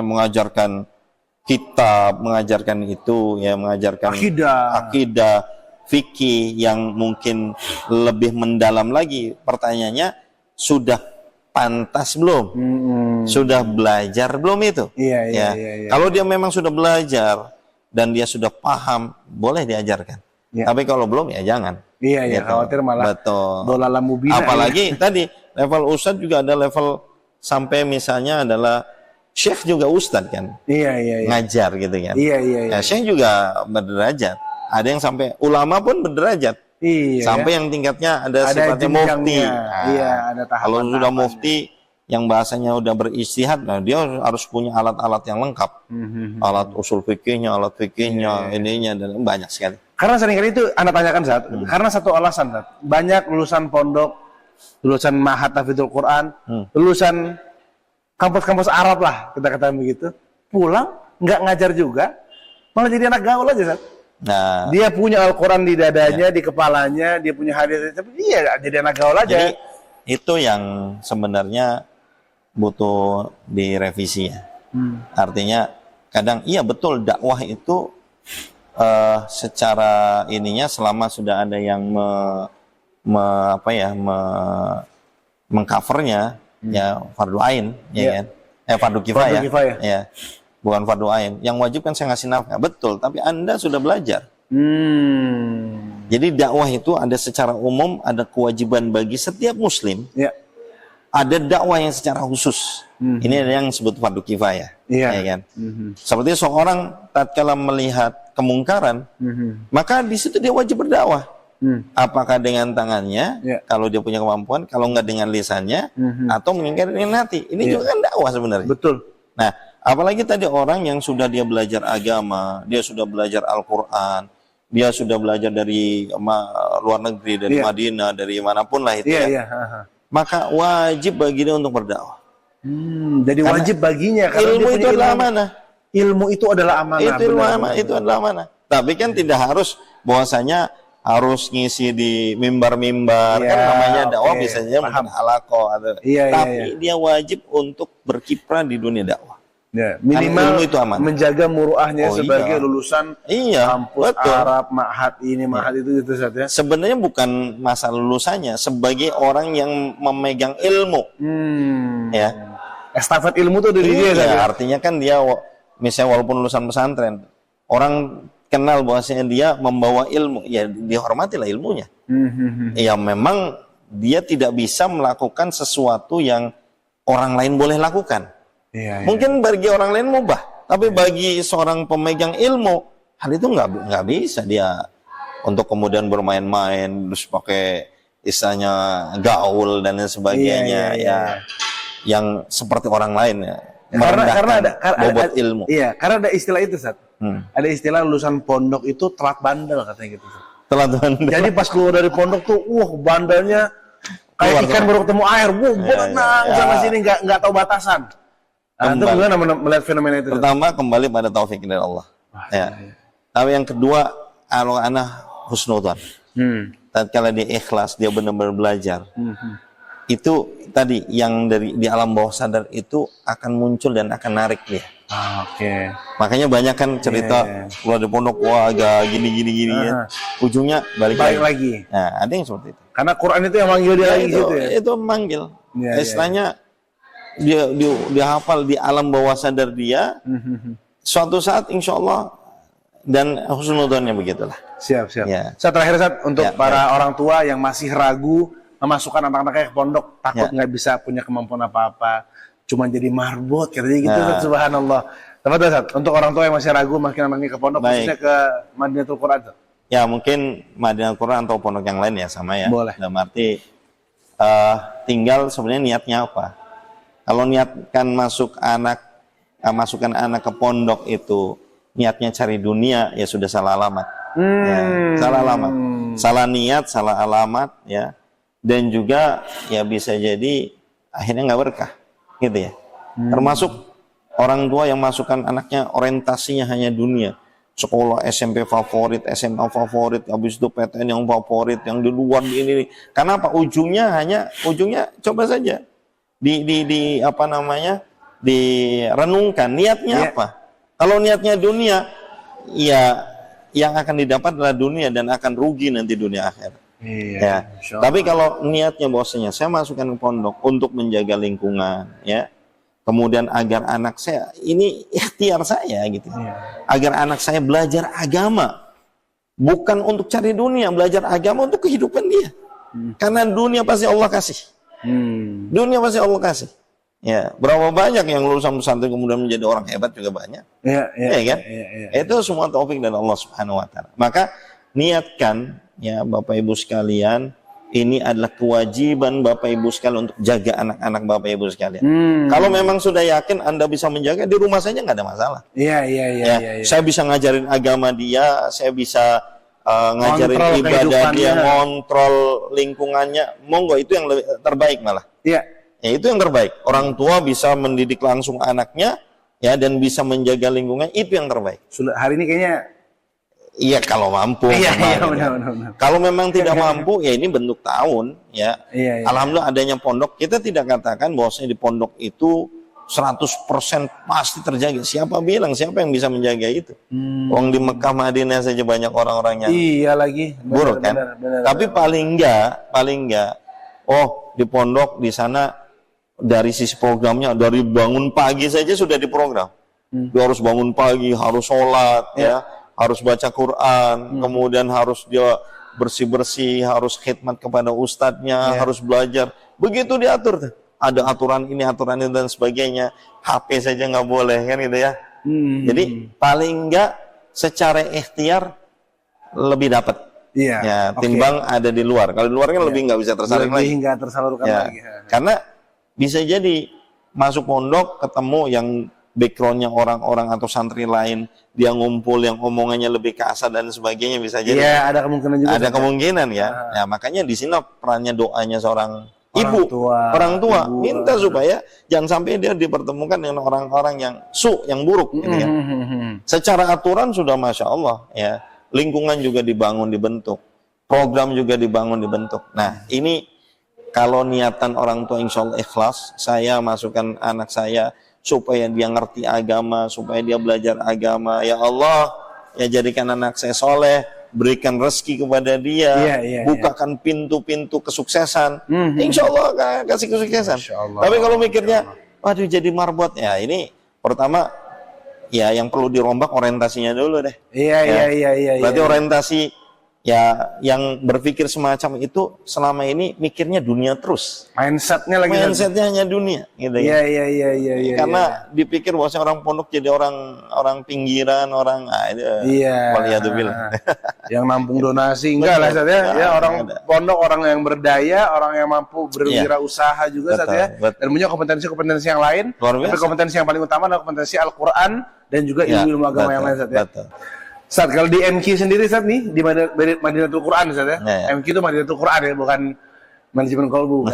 mengajarkan kitab, mengajarkan itu ya, mengajarkan akidah, fikih yang mungkin lebih mendalam lagi, pertanyaannya sudah pantas belum? Sudah belajar belum itu? Iya. Kalau dia memang sudah belajar dan dia sudah paham, boleh diajarkan. Iya. Tapi kalau belum ya jangan. Iya, Gitu. khawatir malah dolala mubina. Apalagi tadi level ustadz juga ada level sampai misalnya adalah syekh juga ustadz kan. Iya. Ngajar gitu kan. Iya. Ya, syekh juga berderajat. Ada yang sampai ulama pun berderajat. Iya. Sampai yang tingkatnya ada sifatnya mufti. Iya, ada tahapan. Kalau sudah mufti yang bahasanya udah beristihad, nah dia harus punya alat-alat yang lengkap. Alat usul fikihnya, alat fikihnya, ininya dan banyak sekali. Karena seringkali itu Anda tanyakan saat, karena satu alasan saat, banyak lulusan pondok, lulusan Ma'had Tahfidzul Quran, lulusan kampus-kampus Arab lah, kita katakan begitu, pulang nggak ngajar juga, malah jadi anak gaul aja saat. Nah, Dia punya Al-Quran di dadanya, di kepalanya, dia punya hadis, tapi dia jadi anak gaul aja. jadi itu yang sebenarnya butuh direvisi ya. Artinya kadang iya betul dakwah itu secara ininya selama sudah ada yang mengcovernya ya fardu ain ya kan. Fardu kifayah. Ya. Bukan fardu ain. Yang wajib kan saya ngasih nafkah. Betul, tapi Anda sudah belajar. Jadi dakwah itu ada secara umum, ada kewajiban bagi setiap muslim. Ya. Ada dakwah yang secara khusus. Ini ada yang disebut fardu kifayah. Iya. Ya kan? Seperti seorang tatkala melihat kemungkaran, maka di situ dia wajib berdakwah. Apakah dengan tangannya, kalau dia punya kemampuan, kalau enggak dengan lisannya, atau mengingkari dengan hati. Ini juga kan dakwah sebenarnya. Betul. Nah, apalagi tadi orang yang sudah dia belajar agama, dia sudah belajar Al-Quran, dia sudah belajar dari luar negeri, dari Madinah, dari manapun lah itu Iya. maka wajib bagi dia untuk berdakwah. Jadi Karena wajib baginya. Karena ilmu itu adalah amanah. Ilmu itu adalah amanah. Itu adalah amanah. Tapi kan tidak harus bahwasanya harus ngisi di mimbar-mimbar. Kan namanya dakwah bisa saja mungkin halaqah atau tapi dia wajib untuk berkiprah di dunia dakwah. Ya, minimal ilmu itu amanah. Menjaga muruahnya sebagai lulusan kampus betul. Arab, Ma'had ini, Ma'had itu saja. Sebenarnya bukan masalah lulusannya, sebagai orang yang memegang ilmu. Ya. Estafet ilmu itu dari dia saja. Artinya kan dia misalnya walaupun lulusan pesantren, orang kenal bahwasanya dia membawa ilmu, ya dihormatilah ilmunya. Ya memang dia tidak bisa melakukan sesuatu yang orang lain boleh lakukan. Mungkin bagi orang lain mubah, tapi bagi seorang pemegang ilmu, hal itu nggak bisa dia untuk kemudian bermain-main, terus pakai istilahnya gaul dan lain sebagainya, yang seperti orang lain ya. Karena ada bobot ilmu. Iya, karena ada istilah itu, Sat. Ada istilah lulusan pondok itu telat bandel katanya gitu. Telat bandel. Jadi pas keluar dari pondok tuh, bandelnya kayak ikan baru ketemu air, berenang sana sini nggak tahu batasan. Itu gimana melihat fenomena itu? Pertama kembali pada taufik dari Allah. Tapi yang kedua, anak husnudzan. Tatkala dia ikhlas, dia benar-benar belajar. Itu tadi yang dari di alam bawah sadar itu akan muncul dan akan narik dia. Oke. Makanya banyak kan cerita kalau di pondok wah agak gini ya. Ujungnya balik lagi. Nah, ada yang seperti itu. Karena Quran itu yang manggil dia lagi gitu ya. Itu memanggil. Istilahnya dia hafal di alam bawah sadar dia. Suatu saat insya Allah dan husnudonnya begitulah. Siap. Ya. Saat terakhir saat untuk para orang tua yang masih ragu memasukkan anak-anaknya ke pondok, takut nggak bisa punya kemampuan apa-apa, cuma jadi marbot katanya gitu. Subhanallah. Tepat Ustaz, untuk orang tua yang masih ragu makin anaknya ke pondok, khususnya ke Madinatul Quran. Ya mungkin Madinatul Quran atau pondok yang lain ya sama ya. Boleh. Dalam arti tinggal sebenarnya niatnya apa. Kalau niatkan masukkan anak ke pondok itu niatnya cari dunia, ya sudah salah alamat. Ya, salah alamat, salah niat, salah alamat ya. Dan juga ya bisa jadi akhirnya nggak berkah, gitu ya. Termasuk orang tua yang masukkan anaknya orientasinya hanya dunia, sekolah SMP favorit, SMA favorit, habis itu PTN yang favorit, yang di luar di ini. Karena apa? Ujungnya coba saja direnungkan niatnya apa. Kalau niatnya dunia, ya yang akan didapat adalah dunia dan akan rugi nanti dunia akhirat. Ya. Tapi kalau niatnya bahwasanya saya masukkan ke pondok untuk menjaga lingkungan, ya, kemudian agar anak saya ini ikhtiar saya gitu, agar anak saya belajar agama, bukan untuk cari dunia, belajar agama untuk kehidupan dia, karena dunia pasti Allah kasih, dunia pasti Allah kasih. Ya, berapa banyak yang lulusan pesantren kemudian menjadi orang hebat juga banyak. Ya kan? Itu semua taufik dari Allah Subhanahu wa taala. Maka niatkan ya Bapak Ibu sekalian, ini adalah kewajiban Bapak Ibu sekalian untuk jaga anak-anak Bapak Ibu sekalian. Kalau memang sudah yakin Anda bisa menjaga di rumah saja nggak ada masalah. Iya. Saya bisa ngajarin agama dia, saya bisa ngajarin ibadah dia, ngontrol lingkungannya. Monggo, itu yang lebih terbaik malah. Iya. Ya, itu yang terbaik. Orang tua bisa mendidik langsung anaknya, ya, dan bisa menjaga lingkungan, itu yang terbaik. Sudah hari ini kayaknya. Iya, kalau mampu. Iya, benar. Kalau memang tidak mampu, ya ini bentuk tahun, ya. Alhamdulillah adanya pondok. Kita tidak katakan bahwasanya di pondok itu 100% pasti terjaga. Siapa bilang? Siapa yang bisa menjaga itu? Orang di Mekah Madinah saja banyak orang-orang yang lagi buruk kan. Tapi paling enggak, di pondok di sana dari sisi programnya, dari bangun pagi saja sudah diprogram. Dia harus bangun pagi, harus sholat, ya, harus baca Quran, kemudian harus dia bersih-bersih, harus khidmat kepada ustadznya, harus belajar. Begitu diatur tuh. Ada aturan ini dan sebagainya. HP saja nggak boleh kan gitu ya. Jadi paling enggak secara ikhtiar lebih dapat. Timbang ada di luar. Kalau di luar kan lebih nggak bisa tersalurkan lagi. Nggak tersalurkan lagi. Karena bisa jadi masuk pondok ketemu yang backgroundnya orang-orang atau santri lain, dia ngumpul yang omongannya lebih kasar dan sebagainya, bisa jadi. Iya, ada kemungkinan juga. Ada kemungkinan ya. Nah, makanya di sini perannya doanya seorang orang tua minta supaya jangan sampai dia dipertemukan dengan orang-orang yang yang buruk gitu kan. Secara aturan sudah Masya Allah ya, lingkungan juga dibentuk, program juga dibentuk. Nah, ini kalau niatan orang tua insya Allah ikhlas, saya masukkan anak saya supaya dia ngerti agama, supaya dia belajar agama. Ya Allah, ya jadikan anak saya soleh, berikan rezeki kepada dia, bukakan pintu-pintu kesuksesan. Insya Allah kasih kesuksesan. Tapi kalau mikirnya, waduh jadi marbot, ya ini pertama, ya yang perlu dirombak orientasinya dulu deh. Iya. Berarti orientasi ya yang berpikir semacam itu selama ini mikirnya dunia terus. Mindsetnya hanya dunia gitu ya. Iya. Karena dipikir bahwa orang pondok jadi orang pinggiran, orang waliyadzubillah. Yang nampung donasi enggak lah Ustaz ya. Orang pondok orang yang berdaya, orang yang mampu berwirausaha juga Ustaz ya. Dan punya kompetensi yang lain. Tapi kompetensi yang paling utama adalah kompetensi Al-Qur'an dan juga ilmu agama yang lain Ustaz ya. Ustaz, kalau di MQ sendiri Ustaz nih, di Madinatul Quran Ustaz ya. MQ itu Madinatul Quran ya, bukan manajemen kolbu.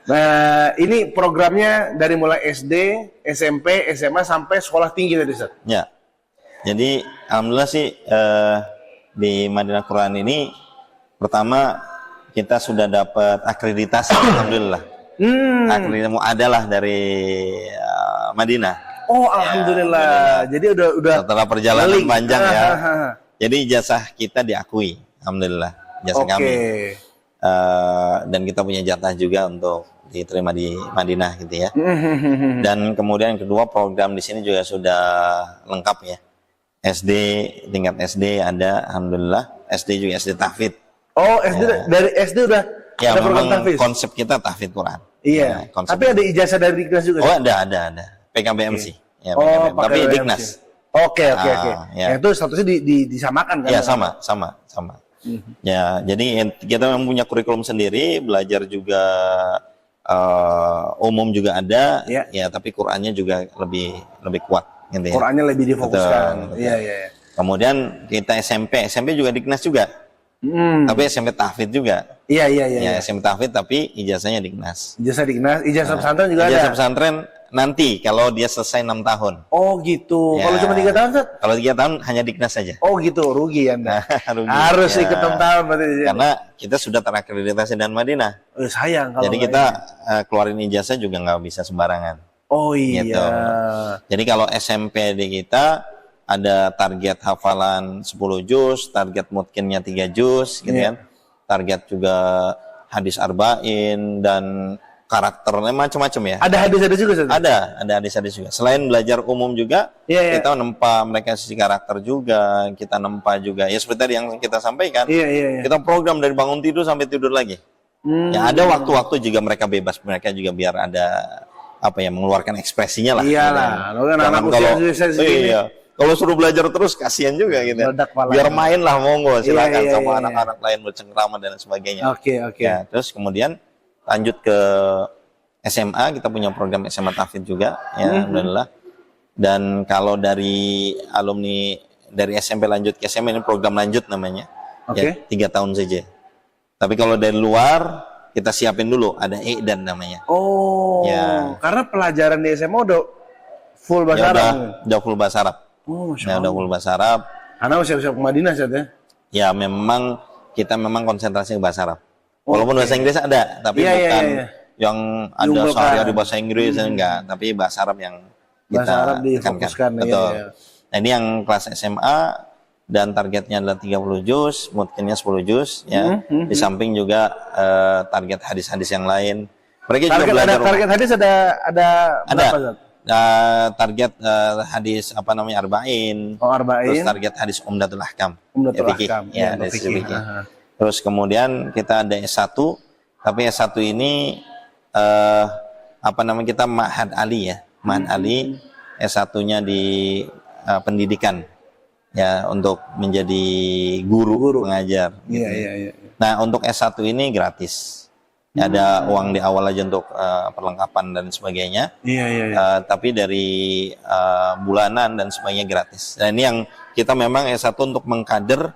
Nah, ini programnya dari mulai SD, SMP, SMA sampai sekolah tinggi tadi Ustaz. Ya. Jadi alhamdulillah sih di Madinatul Quran ini pertama kita sudah dapat akreditasi alhamdulillah. Akreditasi adalah dari Madinah. Oh, alhamdulillah. Jadi udah Setelah perjalanan keliling. panjang ya. Ah. Jadi ijazah kita diakui, alhamdulillah. Ijazah Oke. kami. Dan kita punya jatah juga untuk diterima di Madinah gitu ya. Dan kemudian yang kedua, program di sini juga sudah lengkap ya. SD, tingkat SD ada, alhamdulillah. SD juga SD tahfidz. Oh, SD dari SD udah Ya ada program memang tahfiz? konsep kita tahfidz Quran. Iya. Ya, konsep Tapi ada ijazah dari Diknas juga. Oh ada. PKBMC. Ya, Oh, PKBM. pakai Tapi BMC. Diknas. Oke. ya. Yang itu statusnya disamakan kan? Ya sama. Ya, jadi kita memang punya kurikulum sendiri, belajar juga umum juga ada, Ya. ya tapi Qurannya juga lebih kuat gitu ya. Qurannya lebih difokuskan. Betul. Iya. Kemudian kita SMP juga Diknas juga, tapi SMP tahfidz juga. Iya. Ya SMP tahfidz tapi ijazahnya Diknas. Ijazah Diknas, ijazah pesantren juga Ijazah ada. pesantren nanti kalau dia selesai 6 tahun. Oh gitu. Ya. Kalau cuma 3 tahun, Ustaz? Kalau 3 tahun hanya Diknas saja. Oh gitu, rugi Anda. Rugi. Harus Ya. ikut 6 tahun berarti. Karena kita sudah terakreditasi dan Madinah. Sayang kalau Jadi nggak kita ini. keluarin ijazah juga nggak bisa sembarangan. Oh iya. Gitu. Jadi kalau SMP di kita ada target hafalan 10 juz, target mutkinnya 3 juz, gitu Iya. kan. Target juga hadis arba'in dan karakternya macam-macam ya. Ada hadis-hadis juga, Ustaz? Ada hadis-hadis juga. Selain belajar umum juga, Iya. kita nempa mereka sisi karakter juga, kita nempa juga. Ya seperti tadi yang kita sampaikan. Iya. Kita program dari bangun tidur sampai tidur lagi. Ya ada waktu-waktu juga mereka bebas, mereka juga biar ada mengeluarkan ekspresinya lah. Iyalah, gitu. lo kan Jangan anak kalau usia segini. iya, kalau suruh belajar terus kasihan juga gitu. Meledak kepalanya. Biar main lah monggo, silakan Iya. sama anak-anak lain bercengkrama dan sebagainya. Oke. Ya, terus kemudian lanjut ke SMA, kita punya program SMA tahfidz juga, ya alhamdulillah. Dan kalau dari alumni dari SMP lanjut ke SMA ini program lanjut namanya, ya 3 tahun saja. Tapi kalau dari luar kita siapin dulu, ada dan namanya. Oh. Ya. Karena pelajaran di SMA udah full bahasa Ya, Arab. udah full bahasa Arab. Oh, Masya Ya, Allah. udah full bahasa Arab. Karena usia-usia ke Madinah, Ustaz ya. Ya memang kita memang konsentrasi ke bahasa Arab. Walaupun bahasa Inggris ada, tapi Iya, bukan iya. yang ada Diunggulkan. sehari-hari bahasa Inggris enggak, tapi bahasa Arab yang kita Bahasa Arab tekankan. difokuskan, iya, Betul. iya. Nah, ini yang kelas SMA dan targetnya adalah 30 juz, mutkinnya 10 juz ya. Di samping juga target hadis-hadis yang lain. Mereka juga belajar Target hadis ada berapa, Ustaz? target hadis arba'in. Oh, Terus arba'in. target hadis Umdatul Ahkam. Umdatul Ya, fikih. Ahkam. Ya, Ya, dari fikih. fikih. Aha. Terus kemudian kita ada S1, tapi S1 ini kita Ma'had Ali ya. Ma'had Ali S1-nya di pendidikan ya untuk menjadi guru pengajar gitu. Iya. Nah, untuk S1 ini gratis. Ya, ada uang di awal aja untuk perlengkapan dan sebagainya. Iya. Tapi dari bulanan dan sebagainya gratis. Dan ini yang kita memang S1 untuk mengkader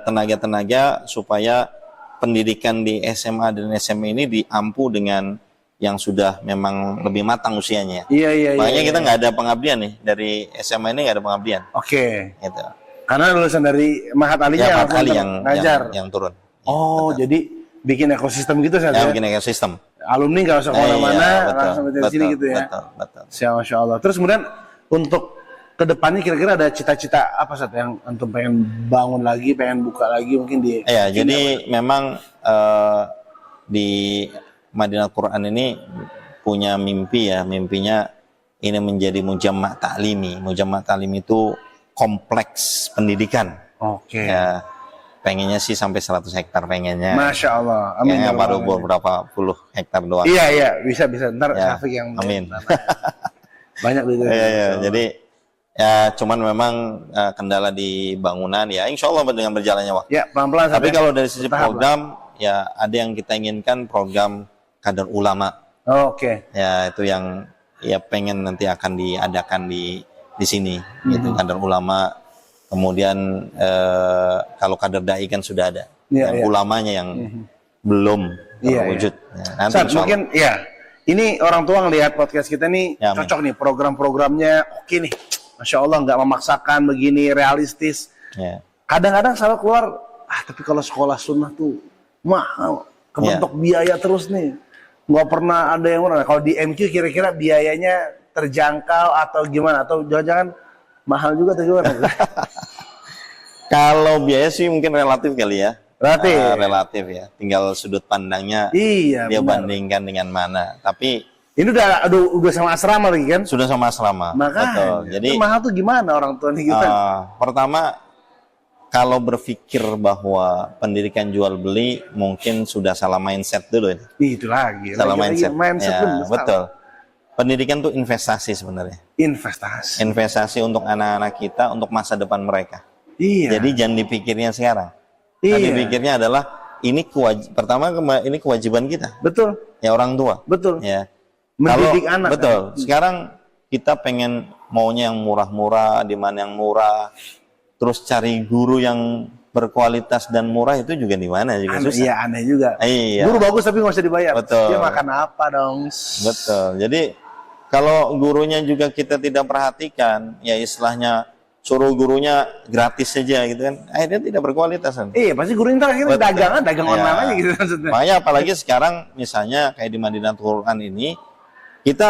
tenaga-tenaga supaya pendidikan di SMA dan SMP ini diampu dengan yang sudah memang lebih matang usianya. Iya. Makanya kita nggak ada pengabdian nih dari SMA ini, nggak ada pengabdian. Oke. Gitu. Karena lulusan dari Mahat Alinya Ya, langsung kali yang ngajar. yang turun. Oh, jadi bikin ekosistem gitu Ya, saja. bikin ekosistem. Alumni nggak usah kemana-mana, Iya, langsung dari sini gitu ya. Betul. Masya Allah. Terus kemudian untuk kedepannya kira-kira ada cita-cita apa saat yang antum pengen bangun lagi, pengen buka lagi mungkin di? Iya, jadi memang di Madinah Quran ini punya mimpi ya, mimpinya ini menjadi mujamma' ta'limi. Mujamma' ta'limi itu kompleks pendidikan. Oke. Ya, pengennya sih sampai 100 hektar pengennya. Masya Allah. Amin. Yang ya baru Rabbal alamin. beberapa puluh hektar doang. Iya, bisa. Ntar Ya, Syafiq yang amin. banyak gitu. Iya. Jadi ya cuman memang kendala di bangunan ya. Insya Allah dengan berjalannya waktu. Ya, pelan-pelan. Tapi sampai kalau dari sisi bertahap lah. program ya ada yang kita inginkan program kader ulama. Oke. Ya itu yang ya pengen nanti akan diadakan di sini gitu, kader ulama. Kemudian kalau kader dai kan sudah ada. Iya, Yang iya. ulamanya yang belum Iya, terwujud. Ya, nanti Ustaz, insya Allah. mungkin ya ini orang tua ngelihat podcast kita nih Ya, amin. cocok nih program-programnya, oke nih, Masya Allah nggak memaksakan begini, realistis. Ya. Kadang-kadang selalu keluar, tapi kalau sekolah sunnah tuh mahal, kebentuk biaya terus nih, nggak pernah ada yang murah. Kalau di MQ kira-kira biayanya terjangkau atau gimana? Atau jangan-jangan mahal juga atau gimana? Kalau biaya sih mungkin relatif kali ya. Relatif. Relatif ya. Tinggal sudut pandangnya Iya, dia benar. bandingkan dengan mana. Tapi Ini udah sama asrama lagi kan? sudah sama asrama. Makanya. Betul. Jadi Itu mahal tuh gimana orang tua nih kita? pertama, kalau berpikir bahwa pendidikan jual beli mungkin sudah salah mindset dulu ya. Itu lagi. Salah Lagi-lagi mindset. Ya, dulu, salah. betul. Pendidikan tuh investasi sebenarnya. Investasi. Investasi untuk anak-anak kita, untuk masa depan mereka. Iya. Jadi jangan dipikirnya sekarang. Iya. Tapi pikirnya adalah ini ini kewajiban kita, Betul. ya orang tua. Betul. Ya. Mendidik anak. Betul. Sekarang kita pengen maunya yang murah-murah, di mana yang murah. Terus cari guru yang berkualitas dan murah itu juga di mana juga Aneh, susah. iya aneh juga. Iya. Guru bagus tapi nggak usah dibayar. Betul. Dia makan apa dong? Betul. Jadi kalau gurunya juga kita tidak perhatikan, ya istilahnya suruh gurunya gratis saja gitu kan, akhirnya tidak berkualitas kan. Iya pasti gurunya ntar akhirnya Betul. dagang Ya. online aja gitu maksudnya. Makanya apalagi sekarang misalnya kayak di Madinatul Quran ini, kita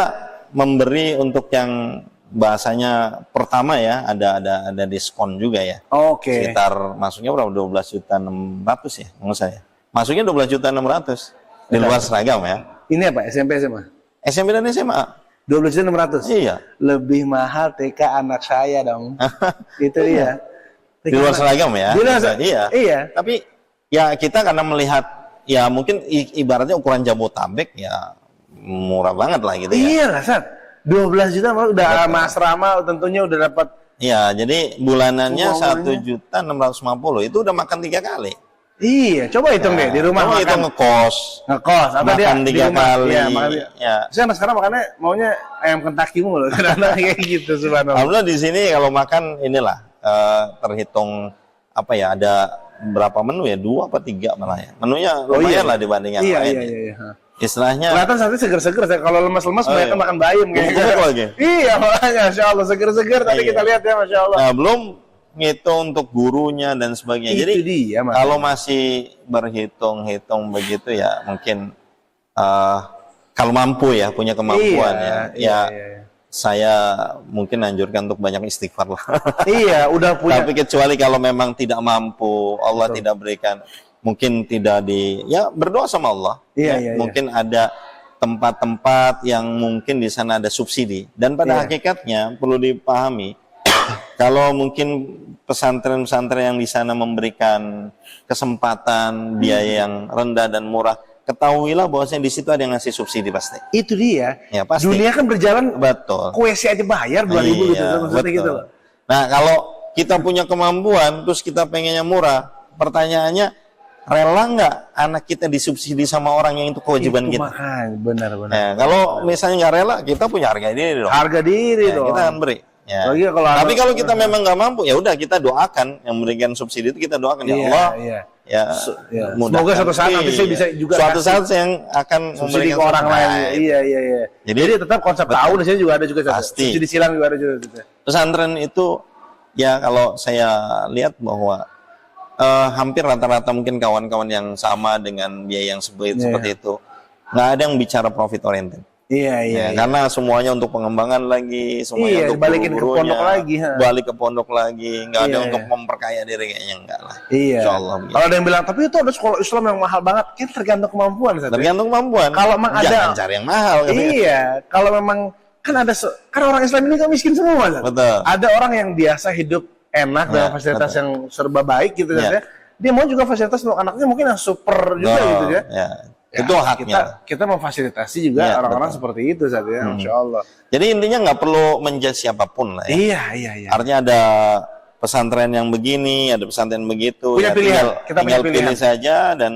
memberi untuk yang bahasanya pertama ya, ada diskon juga ya. Oke. Sekitar masuknya berapa? 12.600.000 ya menurut saya. Masuknya 12.600.000 di luar seragam ya. Ini apa? SMP SMA? SMP dan SMA. 12.600. Iya. Lebih mahal TK anak saya dong. Itu dia. Di luar seragam ya. Di luar Iya. Iya. Tapi ya kita karena melihat ya mungkin ibaratnya ukuran Jabotabek ya murah banget lah gitu ya. Iya lah, Sat. 12 juta malah udah sama asrama tentunya udah dapat. Iya, jadi bulanannya Semuanya. 1.650.000 itu udah makan 3 kali. Iya, coba hitung deh di rumah Kamu itu makan. ngekos, Ngekos atau dia makan di 3 rumah. kali. Iya, makan. Ya. Saya anak sekarang makannya maunya ayam Kentucky mulu. Karena kayak gitu subhanallah. Alhamdulillah di sini kalau makan inilah terhitung apa ya, ada berapa menu ya, 2 apa 3 malah ya. Menunya lumayan lah dibanding yang Iya, lain. iya, ya. iya. Istilahnya Kelihatan saatnya seger-seger. Kalau lemas-lemas Oh, mereka iya. makan bayam kayak Gemuk lagi. Iya, makanya Masya Allah seger-seger tadi Iya. kita lihat ya Masya Allah. nah, belum ngitung untuk gurunya dan sebagainya. Itu Jadi dia, Mas. kalau masih berhitung-hitung begitu ya mungkin kalau mampu ya, punya kemampuan ya saya mungkin anjurkan untuk banyak istighfar lah. Iya, udah punya. Tapi kecuali kalau memang tidak mampu, Allah tidak berikan, mungkin tidak ya berdoa sama Allah. Iya, Ya, iya, mungkin ada tempat-tempat yang mungkin di sana ada subsidi. Dan pada Iya. hakikatnya perlu dipahami, kalau mungkin pesantren-pesantren yang di sana memberikan kesempatan biaya yang rendah dan murah, ketahuilah bahwasanya di situ ada yang ngasih subsidi pasti. Itu dia. Ya, pasti. Dunia kan berjalan Betul. kuesi aja bayar 2.000 gitu Iya, maksudnya betul. gitu. Nah, kalau kita punya kemampuan, terus kita pengennya murah, pertanyaannya, rela nggak anak kita disubsidi sama orang yang itu kewajiban Itu kita? makanya benar-benar. Ya, kalau misalnya nggak rela, kita punya harga diri dong. Harga diri Ya, dong. kita akan beri. Ya. Lagi kalau Tapi anak- kalau kita memang nggak mampu, ya udah kita doakan yang memberikan subsidi itu, kita doakan ya Iya, Allah. iya. Ya, Ya. mudahkan. Semoga suatu saat nanti saya bisa juga Suatu kasih saat saya yang akan subsidi memberikan ke orang lain. Nah, Iya, iya, iya. Jadi- Jadi tetap konsep Betul. tahu di sini juga ada juga Pasti. subsidi silang juga ada juga. Pesantren itu ya kalau saya lihat bahwa hampir rata-rata mungkin kawan-kawan yang sama dengan biaya yang seperti itu, nggak ada yang bicara profit oriented. Iya, iya. Ya, iya. karena semuanya untuk pengembangan lagi, Iya, semuanya untuk balikin ke guru-gurunya, pondok lagi, ha. balik ke pondok lagi, nggak ada Iya, untuk iya. memperkaya diri, kayaknya enggak lah. Iya. Insya Allah begitu. Kalau ada yang bilang, tapi itu ada sekolah Islam yang mahal banget. Kan tergantung kemampuan. Sat. Tergantung kemampuan. Kalau emang ada- Jangan cari yang mahal. katanya. Iya. Kalau memang kan ada kan orang Islam ini kan miskin semua. Sat. Betul. Ada orang yang biasa hidup enak dengan Ya, fasilitas betul. yang serba baik gitu Ya. ya. Dia mau juga fasilitas untuk anaknya mungkin yang super juga Betul. gitu ya. Ya. Ya, Itu haknya. Kita memfasilitasi juga Ya, orang-orang betul. seperti itu saat ya, Masya Allah. Jadi intinya nggak perlu menjudge siapapun lah ya. Iya, iya, iya. Artinya ada pesantren yang begini, ada pesantren begitu. Punya Ya, pilihan. tinggal- Kita punya tinggal pilihan. pilih saja dan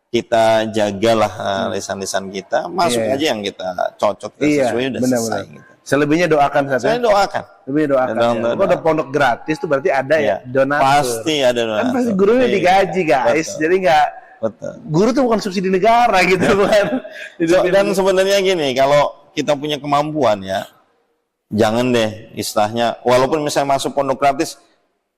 kita jagalah lisan-lisan kita, masuk Iya. aja yang kita cocok, kita Iya, sesuai udah benar-benar. selesai. Gitu. Selebihnya doakan saja. Saya doakan. Lebihnya doakan. Doa- Ya. doa- Kalau ada pondok gratis tuh berarti ada ya Iya. donatur. Pasti ada donatur. Kan pasti gurunya Iya. digaji guys. Betul. Jadi nggak Betul. guru tuh bukan subsidi negara gitu bukan. Dan sebenarnya gini, kalau kita punya kemampuan ya, jangan deh istilahnya, walaupun misalnya masuk pondok gratis,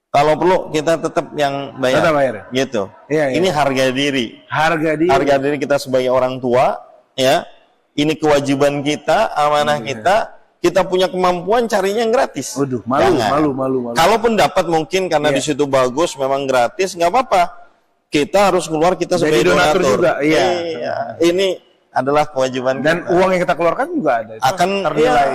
kalau perlu kita tetap yang bayar. Tetap bayar. Gitu. Iya, iya. Ini harga diri. harga diri. Harga diri kita sebagai orang tua, ya. Ini kewajiban kita, amanah kita. kita punya kemampuan carinya yang gratis. Waduh, malu. Kalaupun dapat mungkin karena di situ bagus, memang gratis, nggak apa-apa. Kita harus keluar, kita Jadi sebagai donatur juga, iya. Ini adalah kewajiban Dan kita. uang yang kita keluarkan juga ada. Itu Akan ternilai.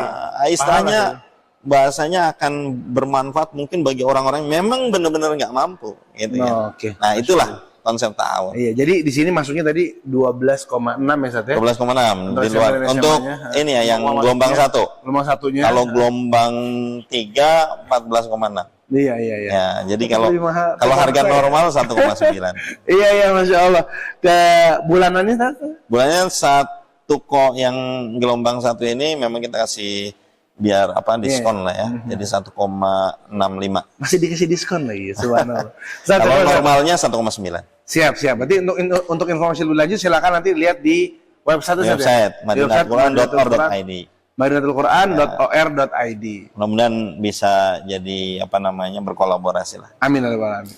istilahnya pahala bahasanya akan bermanfaat mungkin bagi orang-orang yang memang benar-benar nggak mampu, gitu ya. Oke. Nah itulah konsep ta'awun. Iya, jadi di sini masuknya tadi 12,6 ya Sat ya. 12,6 di Untuk luar. SMA-nya, Untuk ini ya yang gelombang 1. Gelombang satunya. Kalau gelombang 3 14,6. Iya. Ya, jadi kalau lebih mahal. harga Saya. normal 1,9. Iya, Masya Allah. Ke bulanannya Sat? Bulannya yang gelombang 1 ini memang kita kasih biar diskon lah ya. Jadi 1,65. Masih dikasih diskon lagi, subhanallah. Sat, Kalau Sat. normalnya 1,9. Siap. Berarti untuk informasi lebih lanjut silakan nanti lihat di website Sat, ya? Website madinatulquran.or.id. madinatulquran.or.id. Mudah-mudahan bisa jadi berkolaborasi lah. Amin ya rabbal alamin.